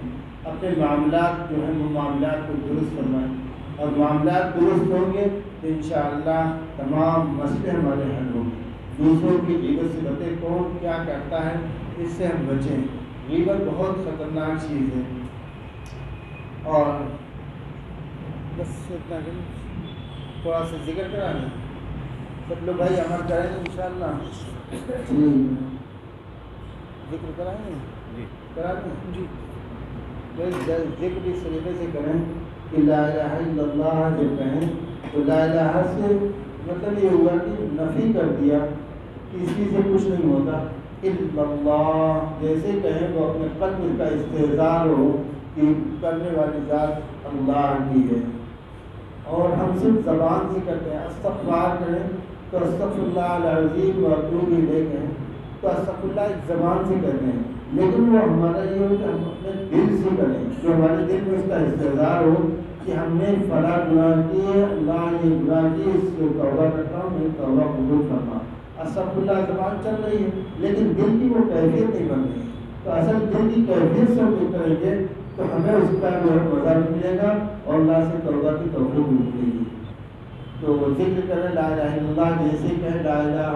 اپنے معاملات جو ہیں وہ معاملات کو درست فرمائیں. اور معاملات درست ہوں گے تو انشاءاللہ تمام مسئلے ہمارے حل ہوں گے. دوسروں کی غیبت سے بچیں. کون کیا کرتا ہے اس سے ہم بچیں. غیبت بہت خطرناک چیز ہے. اور بس اتنا تھوڑا سا ذکر کرانا سب لوگ بھائی عمل کریں گے انشاءاللہ. ذکر کرائیں گے جی ذکر اس طریقے سے کریں کہ لا الہ الا اللہ جب کہیں تو لا الہ سے مطلب یہ ہوا کہ نفی کر دیا کہ اس چیز سے کچھ نہیں ہوتا. الا اللہ جیسے کہیں وہ اپنے قلب کا استحضار ہو کہ کرنے والی ذات اللہ کی ہے. اور ہم صرف زبان سے کرتے ہیں. استغفار کریں تو استغفر اللہ العظیم و اتوب الیہ کہیں تو استغفر اللہ ایک زبان سے کرتے ہیں, لیکن وہ ہمارا یہ ہو کہ ہم اپنے دل سے کریں, جو ہمارے دل میں اس کا استحضار ہو کہ ہم نے فلاں گناہ کیے, اللہ یہ گناہ کیے, اس سے توبہ کرتا ہوں, میری توبہ قبول فرما. استغفر اللہ زبان چل رہی ہے لیکن دل کی وہ کیفیت نہیں بن رہی. تو اصل دل کی کیفیت سے ہم کریں گے تو ہمیں اس کا جو ہے مزہ ملے گا اور اللہ سے توبہ کی توفیق ملے گی. تو ذکر کریں لا الہ الا اللہ جیسے کہیں لا الہ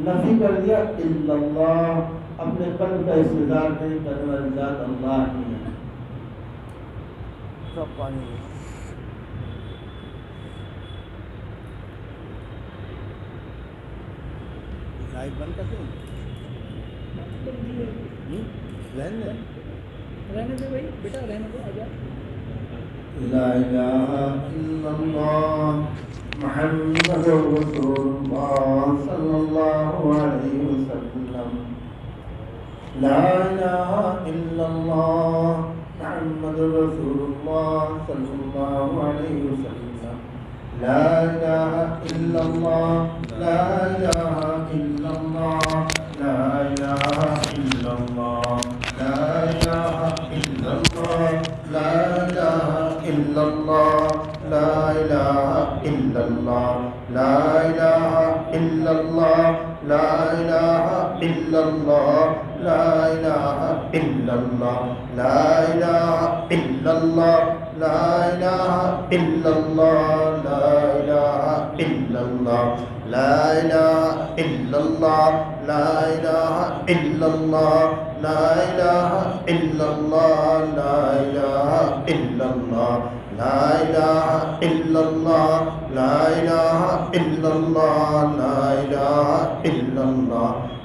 نفی کر دیا الا اللہ, اپنے قلب کا استحضار کریں کرنے والی ذات اللہ کی ہے. سب پانی لائٹ بند کر دیں رہنے دے بھائی بیٹا, رہنے دے, آ جا. لا الہ الا اللہ محمد رسول اللہ صلی اللہ علیہ وسلم. لا الہ الا اللہ محمد رسول اللہ صلی اللہ علیہ وسلم. لا الہ الا اللہ, لا الہ الا اللہ, لا الہ الا اللہ, لا الہ الا اللہ, لا الہ الا اللہ, لا الہ الا اللہ, لا الہ الا اللہ, لا الہ الا اللہ, لا الہ الا اللہ, لا الہ الا اللہ, لا الہ الا اللہ, لا الہ الا اللہ, لا الہ الا اللہ, لا الہ الا اللہ, لا الہ الا اللہ, لا الہ الا اللہ, لا الہ الا اللہ, لا الہ الا اللہ, لا الہ الا اللہ,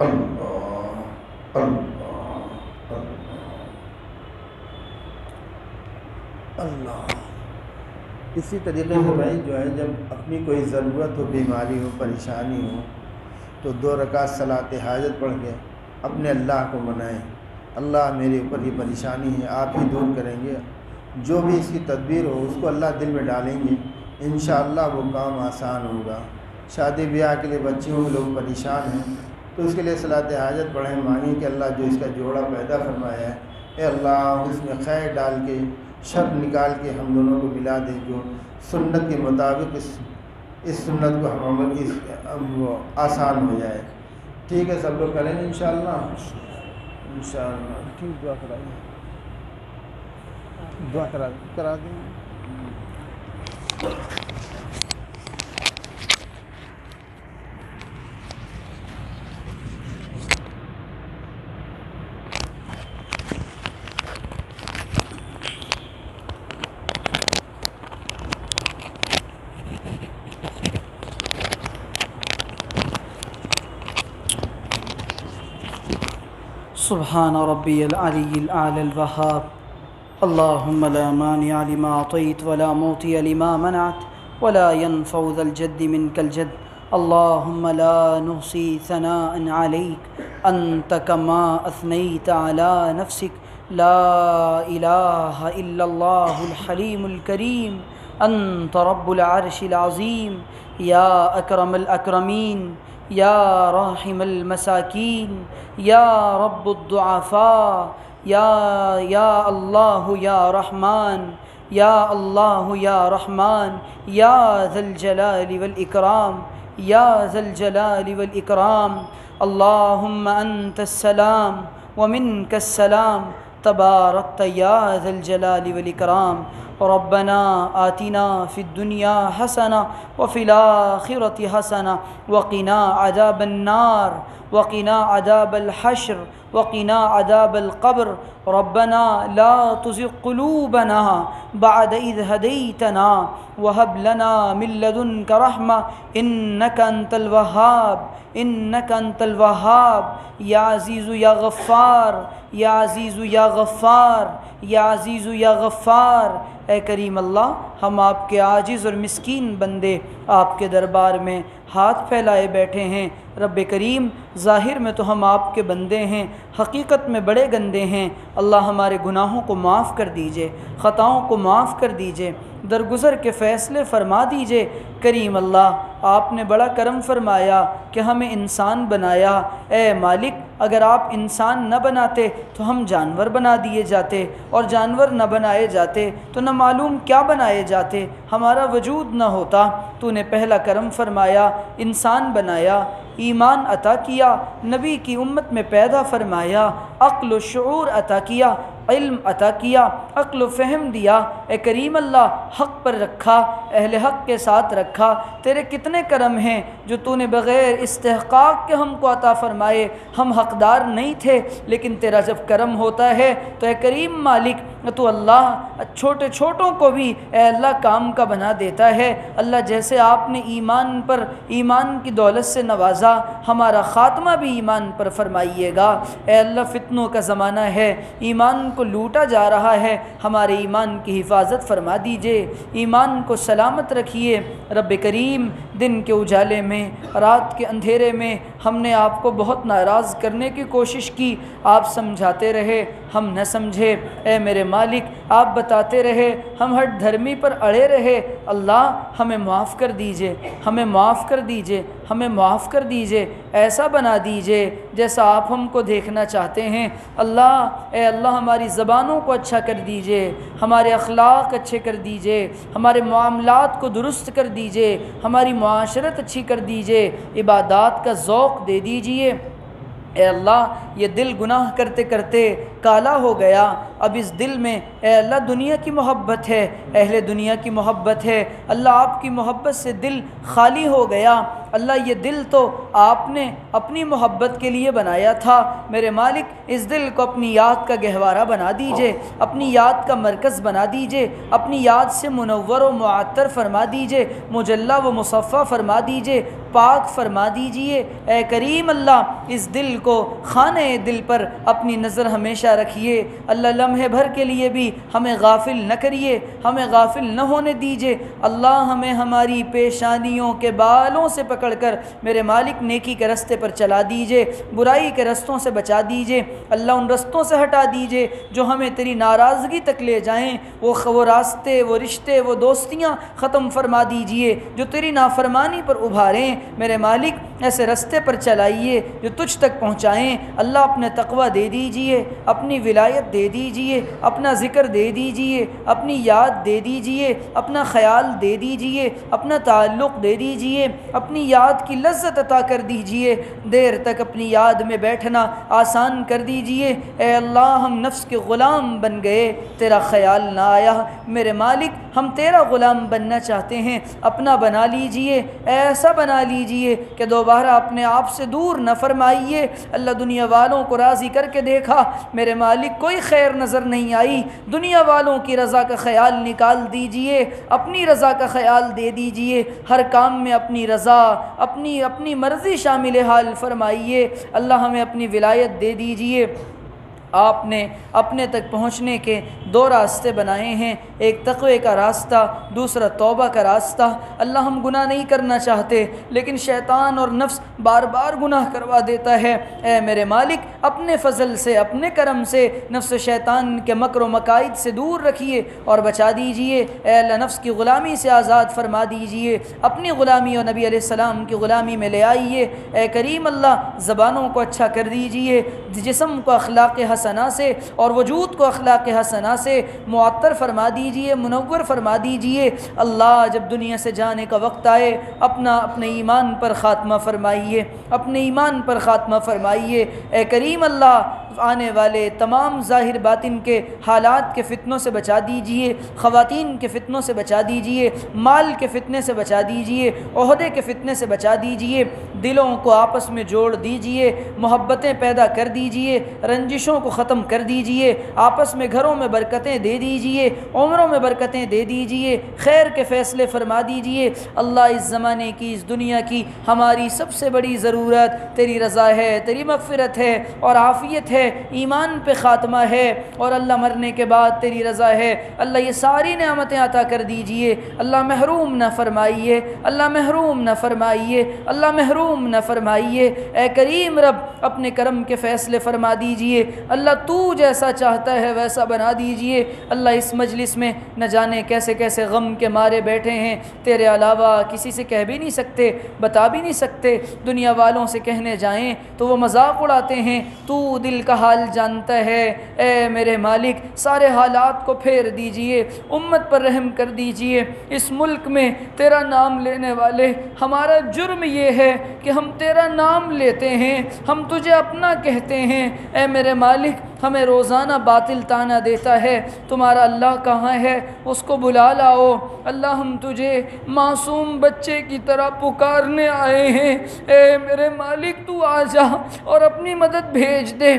اللہ اللہ۔ اسی طریقے سے بھائی جو ہے جب اپنی کوئی ضرورت ہو، بیماری ہو، پریشانی ہو، تو 2 رکعت صلاۃ حاجت پڑھ کے اپنے اللہ کو منائیں، اللہ میرے اوپر یہ پریشانی ہے، آپ ہی دور کریں گے، جو بھی اس کی تدبیر ہو اس کو اللہ دل میں ڈالیں گے، انشاءاللہ وہ کام آسان ہوگا۔ شادی بیاہ کے لیے بچیوں کے لوگ پریشان ہیں تو اس کے لیے صلاۃ حاجت پڑھیں، مانگیں کہ اللہ جو اس کا جوڑا پیدا فرمایا ہے، اے اللہ اس میں خیر ڈال کے شر نکال کے ہم دونوں کو ملا دے، جو سنت کے مطابق اس سنت کو ہم آسان ہو جائے۔ ٹھیک ہے، سب لوگ کریں گے انشاءاللہ۔ انشاءاللہ ٹھیک، دعا کرائیں، دعا کرا دیں۔ سبحان ربی العلی الاعلی الوہاب اللہم لا مانع لما اعطیت ولا معطی لما منعت ولا ينفع ذا الجد منك الجد اللہم لا نحصی ثناء علیک انت کما اثنیت علی نفسک لا الہ الا اللہ الحلیم الکریم انت رب العرش العظیم یا اکرم الاکرمین یا راحم المساکین یا رب الضعفاء یا اللہ یا رحمان یا اللہ یا رحمان یا ذا الجلال والاکرام یا ذا الجلال والاکرام اللہم انت السلام ومنک السلام تبارکت یا ذا الجلال والاکرام ربنا آتنا فی الدنیا حسنہ وفی الآخرۃ حسنہ وقنا عذاب النار وقنا عذاب الحشر وقنا عذاب القبر ربنا لا تزغ قلوبنا بعد إذ هديتنا وهب لنا من لدنك رحمة إنك أنت الوهاب إنك أنت الوهاب يا عزيز يا غفار يا عزيز يا غفار يا عزيز يا غفار۔ اے کریم اللہ، ہم آپ کے عاجز اور مسکین بندے آپ کے دربار میں ہاتھ پھیلائے بیٹھے ہیں۔ رب کریم، ظاہر میں تو ہم آپ کے بندے ہیں، حقیقت میں بڑے گندے ہیں۔ اللہ ہمارے گناہوں کو معاف کر دیجئے، خطاؤں کو معاف کر دیجئے، درگزر کے فیصلے فرما دیجئے۔ کریم اللہ، آپ نے بڑا کرم فرمایا کہ ہمیں انسان بنایا۔ اے مالک، اگر آپ انسان نہ بناتے تو ہم جانور بنا دیے جاتے، اور جانور نہ بنائے جاتے تو نہ معلوم کیا بنائے جاتے، ہمارا وجود نہ ہوتا۔ تو نے پہلا کرم فرمایا، انسان بنایا، ایمان عطا کیا، نبی کی امت میں پیدا فرمایا، عقل و شعور عطا کیا، علم عطا کیا، عقل و فہم دیا۔ اے کریم اللہ، حق پر رکھا، اہل حق کے ساتھ رکھا۔ تیرے کتنے کرم ہیں جو تو نے بغیر استحقاق کے ہم کو عطا فرمائے۔ ہم حقدار نہیں تھے، لیکن تیرا جب کرم ہوتا ہے تو اے کریم مالک، تو اللہ چھوٹے چھوٹوں کو بھی اے اللہ کام کا بنا دیتا ہے۔ اللہ جیسے آپ نے ایمان پر ایمان کی دولت سے نوازا، ہمارا خاتمہ بھی ایمان پر فرمائیے گا۔ اے اللہ، فتنوں کا زمانہ ہے، ایمان کو لوٹا جا رہا ہے، ہمارے ایمان کی حفاظت فرما دیجئے، ایمان کو سلامت رکھیے۔ رب کریم، دن کے اجالے میں، رات کے اندھیرے میں ہم نے آپ کو بہت ناراض کرنے کی کوشش کی، آپ سمجھاتے رہے، ہم نہ سمجھے۔ اے میرے مالک، آپ بتاتے رہے، ہم ہٹ دھرمی پر اڑے رہے۔ اللہ، ہمیں معاف کر دیجئے، ہمیں معاف کر دیجئے، ہمیں معاف کر دیجئے، ایسا بنا دیجئے جیسا آپ ہم کو دیکھنا چاہتے ہیں۔ اللہ، اے اللہ، ہماری زبانوں کو اچھا کر دیجئے، ہمارے اخلاق اچھے کر دیجئے، ہمارے معاملات کو درست کر دیجئے، ہماری معاشرت اچھی کر دیجئے، عبادات کا ذوق دے دیجئے۔ اے اللہ، یہ دل گناہ کرتے کرتے کالا ہو گیا، اب اس دل میں اے اللہ دنیا کی محبت ہے، اہل دنیا کی محبت ہے، اللہ آپ کی محبت سے دل خالی ہو گیا۔ اللہ یہ دل تو آپ نے اپنی محبت کے لیے بنایا تھا، میرے مالک اس دل کو اپنی یاد کا گہوارہ بنا دیجئے، اپنی یاد کا مرکز بنا دیجئے، اپنی یاد سے منور و معطر فرما دیجئے، مجلہ و مصفہ فرما دیجئے، پاک فرما دیجئے۔ اے کریم اللہ اس دل کو خانہ دل پر اپنی نظر ہمیشہ رکھیے، اللہ لمحے بھر کے لیے بھی ہمیں غافل نہ کریے، ہمیں غافل نہ ہونے دیجئے۔ اللہ ہمیں ہماری پیشانیوں کے بالوں سے پکڑ کر میرے مالک نیکی کے رستے پر چلا دیجئے، برائی کے رستوں سے بچا دیجئے، اللہ ان رستوں سے ہٹا دیجئے جو ہمیں تیری ناراضگی تک لے جائیں، وہ راستے، وہ رشتے، وہ دوستیاں ختم فرما دیجئے جو تیری نافرمانی پر ابھاریں، میرے مالک ایسے رستے پر چلائیے جو تجھ تک پہنچائیں۔ اللہ اپنے تقوی دے دیجئے، اپنی ولایت دے دیجئے، اپنا ذکر دے دیجئے، اپنی یاد دے دیجئے، اپنا خیال دے دیجئے، اپنا تعلق دے دیجئے، اپنی یاد کی لذت عطا کر دیجئے، دیر تک اپنی یاد میں بیٹھنا آسان کر دیجئے۔ اے اللہ ہم نفس کے غلام بن گئے، تیرا خیال نہ آیا، میرے مالک ہم تیرا غلام بننا چاہتے ہیں، اپنا بنا لیجئے، ایسا بنا لیجئے کہ دوبارہ اپنے آپ سے دور نہ فرمائیے۔ اللہ دنیا والوں کو راضی کر کے دیکھا، میرے مالک کوئی خیر نظر نہیں آئی، دنیا والوں کی رضا کا خیال نکال دیجئے، اپنی رضا کا خیال دے دیجئے، ہر کام میں اپنی رضا، اپنی مرضی شامل حال فرمائیے۔ اللہ ہمیں اپنی ولایت دے دیجئے۔ آپ نے اپنے تک پہنچنے کے دو راستے بنائے ہیں، ایک تقوی کا راستہ، دوسرا توبہ کا راستہ۔ اللہ ہم گناہ نہیں کرنا چاہتے لیکن شیطان اور نفس بار بار گناہ کروا دیتا ہے، اے میرے مالک اپنے فضل سے، اپنے کرم سے نفس شیطان کے مکر و مکائد سے دور رکھیے اور بچا دیجئے۔ اے اللہ نفس کی غلامی سے آزاد فرما دیجئے، اپنی غلامی اور نبی علیہ السلام کی غلامی میں لے آئیے۔ اے کریم اللہ زبانوں کو اچھا کر دیجئے، جسم کو اخلاق حسنہ سے اور وجود کو اخلاق حسنہ سے معطر فرما دیجئے، منور فرما دیجئے۔ اللہ جب دنیا سے جانے کا وقت آئے اپنے ایمان پر خاتمہ فرمائیے، اپنے ایمان پر خاتمہ فرمائیے۔ اے کریم اللہ آنے والے تمام ظاہر باطن کے حالات کے فتنوں سے بچا دیجئے، خواتین کے فتنوں سے بچا دیجئے، مال کے فتنے سے بچا دیجئے، عہدے کے فتنے سے بچا دیجئے، دلوں کو آپس میں جوڑ دیجئے، محبتیں پیدا کر دیجئے، رنجشوں کو ختم کر دیجئے، آپس میں گھروں میں برکتیں دے دیجئے، عمروں میں برکتیں دے دیجئے، خیر کے فیصلے فرما دیجئے۔ اللہ اس زمانے کی، اس دنیا کی ہماری سب سے بڑی ضرورت تیری رضا ہے، تیری مغفرت ہے اور عافیت ہے، ایمان پہ خاتمہ ہے اور اللہ مرنے کے بعد تیری رضا ہے۔ اللہ یہ ساری نعمتیں عطا کر دیجئے، اللہ محروم نہ فرمائیے، اللہ محروم نہ فرمائیے، اللہ محروم نہ فرمائیے۔ اے کریم رب اپنے کرم کے فیصلے فرما دیجئے، اللہ تو جیسا چاہتا ہے ویسا بنا دیجئے۔ اللہ اس مجلس میں نہ جانے کیسے کیسے غم کے مارے بیٹھے ہیں، تیرے علاوہ کسی سے کہہ بھی نہیں سکتے، بتا بھی نہیں سکتے، دنیا والوں سے کہنے جائیں تو وہ مذاق اڑاتے ہیں، تو دل کا حال جانتا ہے۔ اے میرے مالک سارے حالات کو پھیر دیجئے، امت پر رحم کر دیجئے۔ اس ملک میں تیرا نام لینے والے ہمارا جرم یہ ہے کہ ہم تیرا نام لیتے ہیں، ہم تجھے اپنا کہتے ہیں، اے میرے مالک ہمیں روزانہ باطل تانا دیتا ہے، تمہارا اللہ کہاں ہے اس کو بلا لاؤ۔ اللہ ہم تجھے معصوم بچے کی طرح پکارنے آئے ہیں، اے میرے مالک تو آ جا اور اپنی مدد بھیج دے۔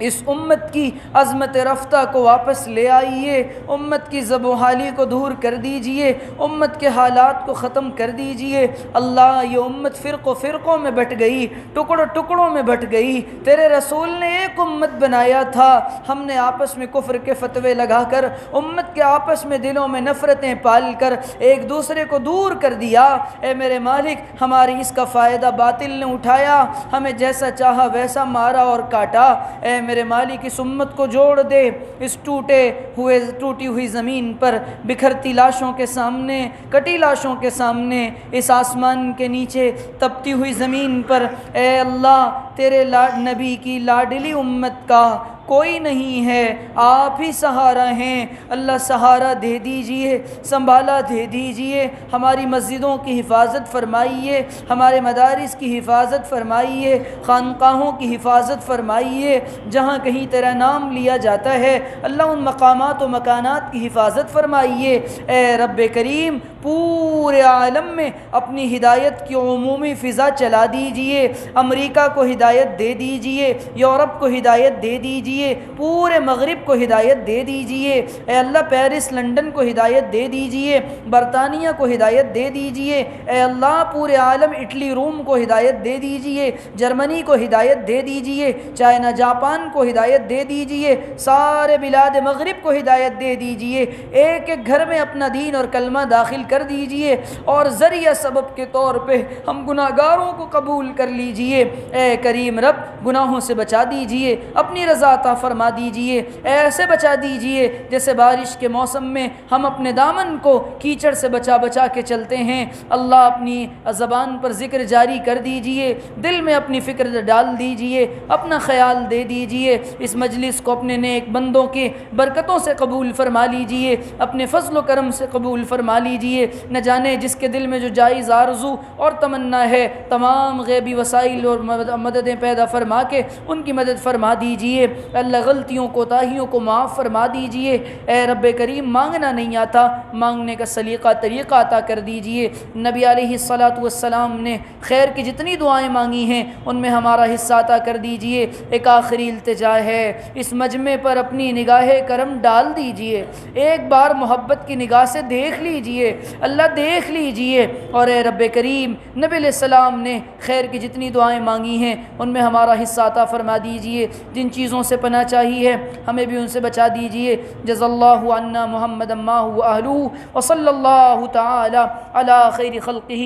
اس امت کی عظمت رفتہ کو واپس لے آئیے، امت کی زب و حالی کو دور کر دیجئے، امت کے حالات کو ختم کر دیجئے۔ اللہ یہ امت فرقوں میں بٹ گئی، ٹکڑوں میں بٹ گئی، تیرے رسول نے ایک امت بنایا تھا، ہم نے آپس میں کفر کے فتوے لگا کر، امت کے آپس میں دلوں میں نفرتیں پال کر ایک دوسرے کو دور کر دیا۔ اے میرے مالک ہماری اس کا فائدہ باطل نے اٹھایا، ہمیں جیسا چاہا ویسا مارا اور کاٹا۔ اے میرے مالک اس امت کو جوڑ دے، اس ٹوٹی ہوئی زمین پر بکھرتی لاشوں کے سامنے، کٹی لاشوں کے سامنے، اس آسمان کے نیچے تپتی ہوئی زمین پر، اے اللہ تیرے نبی کی لاڈلی امت کا کوئی نہیں ہے، آپ ہی سہارا ہیں۔ اللہ سہارا دے دیجئے، سنبھالا دے دیجئے، ہماری مسجدوں کی حفاظت فرمائیے، ہمارے مدارس کی حفاظت فرمائیے، خانقاہوں کی حفاظت فرمائیے، جہاں کہیں تیرا نام لیا جاتا ہے اللہ ان مقامات و مکانات کی حفاظت فرمائیے۔ اے رب کریم پورے عالم میں اپنی ہدایت کی عمومی فضا چلا دیجئے، امریکہ کو ہدایت دے دیجئے، یورپ کو ہدایت دے دیجئے، پورے مغرب کو ہدایت دے دیجئے، اے اللہ پیرس لنڈن کو ہدایت دے دیجئے، برطانیہ کو ہدایت دے دیجئے، اے اللہ پورے عالم اٹلی روم کو ہدایت دے دیجئے، جرمنی کو ہدایت دے دیجئے، چائنا جاپان کو ہدایت دے دیجئے، سارے بلاد مغرب کو ہدایت دے دیجئے، ایک ایک گھر میں اپنا دین اور کلمہ داخل کر دیجئے، اور ذریعہ سبب کے طور پہ ہم گناہ گاروں کو قبول کر لیجئے۔ اے کریم رب گناہوں سے بچا دیجئے، اپنی رضا عطا فرما دیجئے، ایسے بچا دیجئے جیسے بارش کے موسم میں ہم اپنے دامن کو کیچڑ سے بچا بچا کے چلتے ہیں۔ اللہ اپنی زبان پر ذکر جاری کر دیجئے، دل میں اپنی فکر ڈال دیجئے، اپنا خیال دے دیجئے، اس مجلس کو اپنے نیک بندوں کے برکتوں سے قبول فرما لیجئے، اپنے فضل و کرم سے قبول فرما لیجئے۔ نہ جانے جس کے دل میں جو جائز آرزو اور تمنا ہے تمام غیبی وسائل اور مددیں پیدا فرما کے ان کی مدد فرما دیجئے۔ اللہ غلطیوں کوتاہیوں کو معاف فرما دیجئے۔ اے رب کریم مانگنا نہیں آتا، مانگنے کا سلیقہ طریقہ عطا کر دیجئے۔ نبی علیہ السلام نے خیر کی جتنی دعائیں مانگی ہیں ان میں ہمارا حصہ عطا کر دیجئے۔ ایک آخری التجا ہے، اس مجمع پر اپنی نگاہ کرم ڈال دیجئے، ایک بار محبت کی نگاہ سے دیکھ لیجئے، اللہ دیکھ لیجئے، اور اے رب کریم نبی علیہ السلام نے خیر کی جتنی دعائیں مانگی ہیں ان میں ہمارا حصہ عطا فرما دیجئے۔ جن چیزوں سے پناہ چاہی ہے ہمیں بھی ان سے بچا دیجئے۔ جزا اللہ عنا محمد ما هو اہلہ وصلی اللہ تعالی علی خیر خلقہ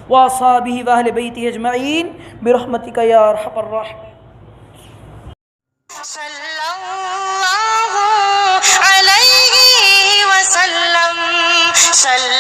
واصحابہ واہل بیتہ اجمعین برحمتک یا ارحم الراحمین۔ صلی اللہ علیہ وسلم صلی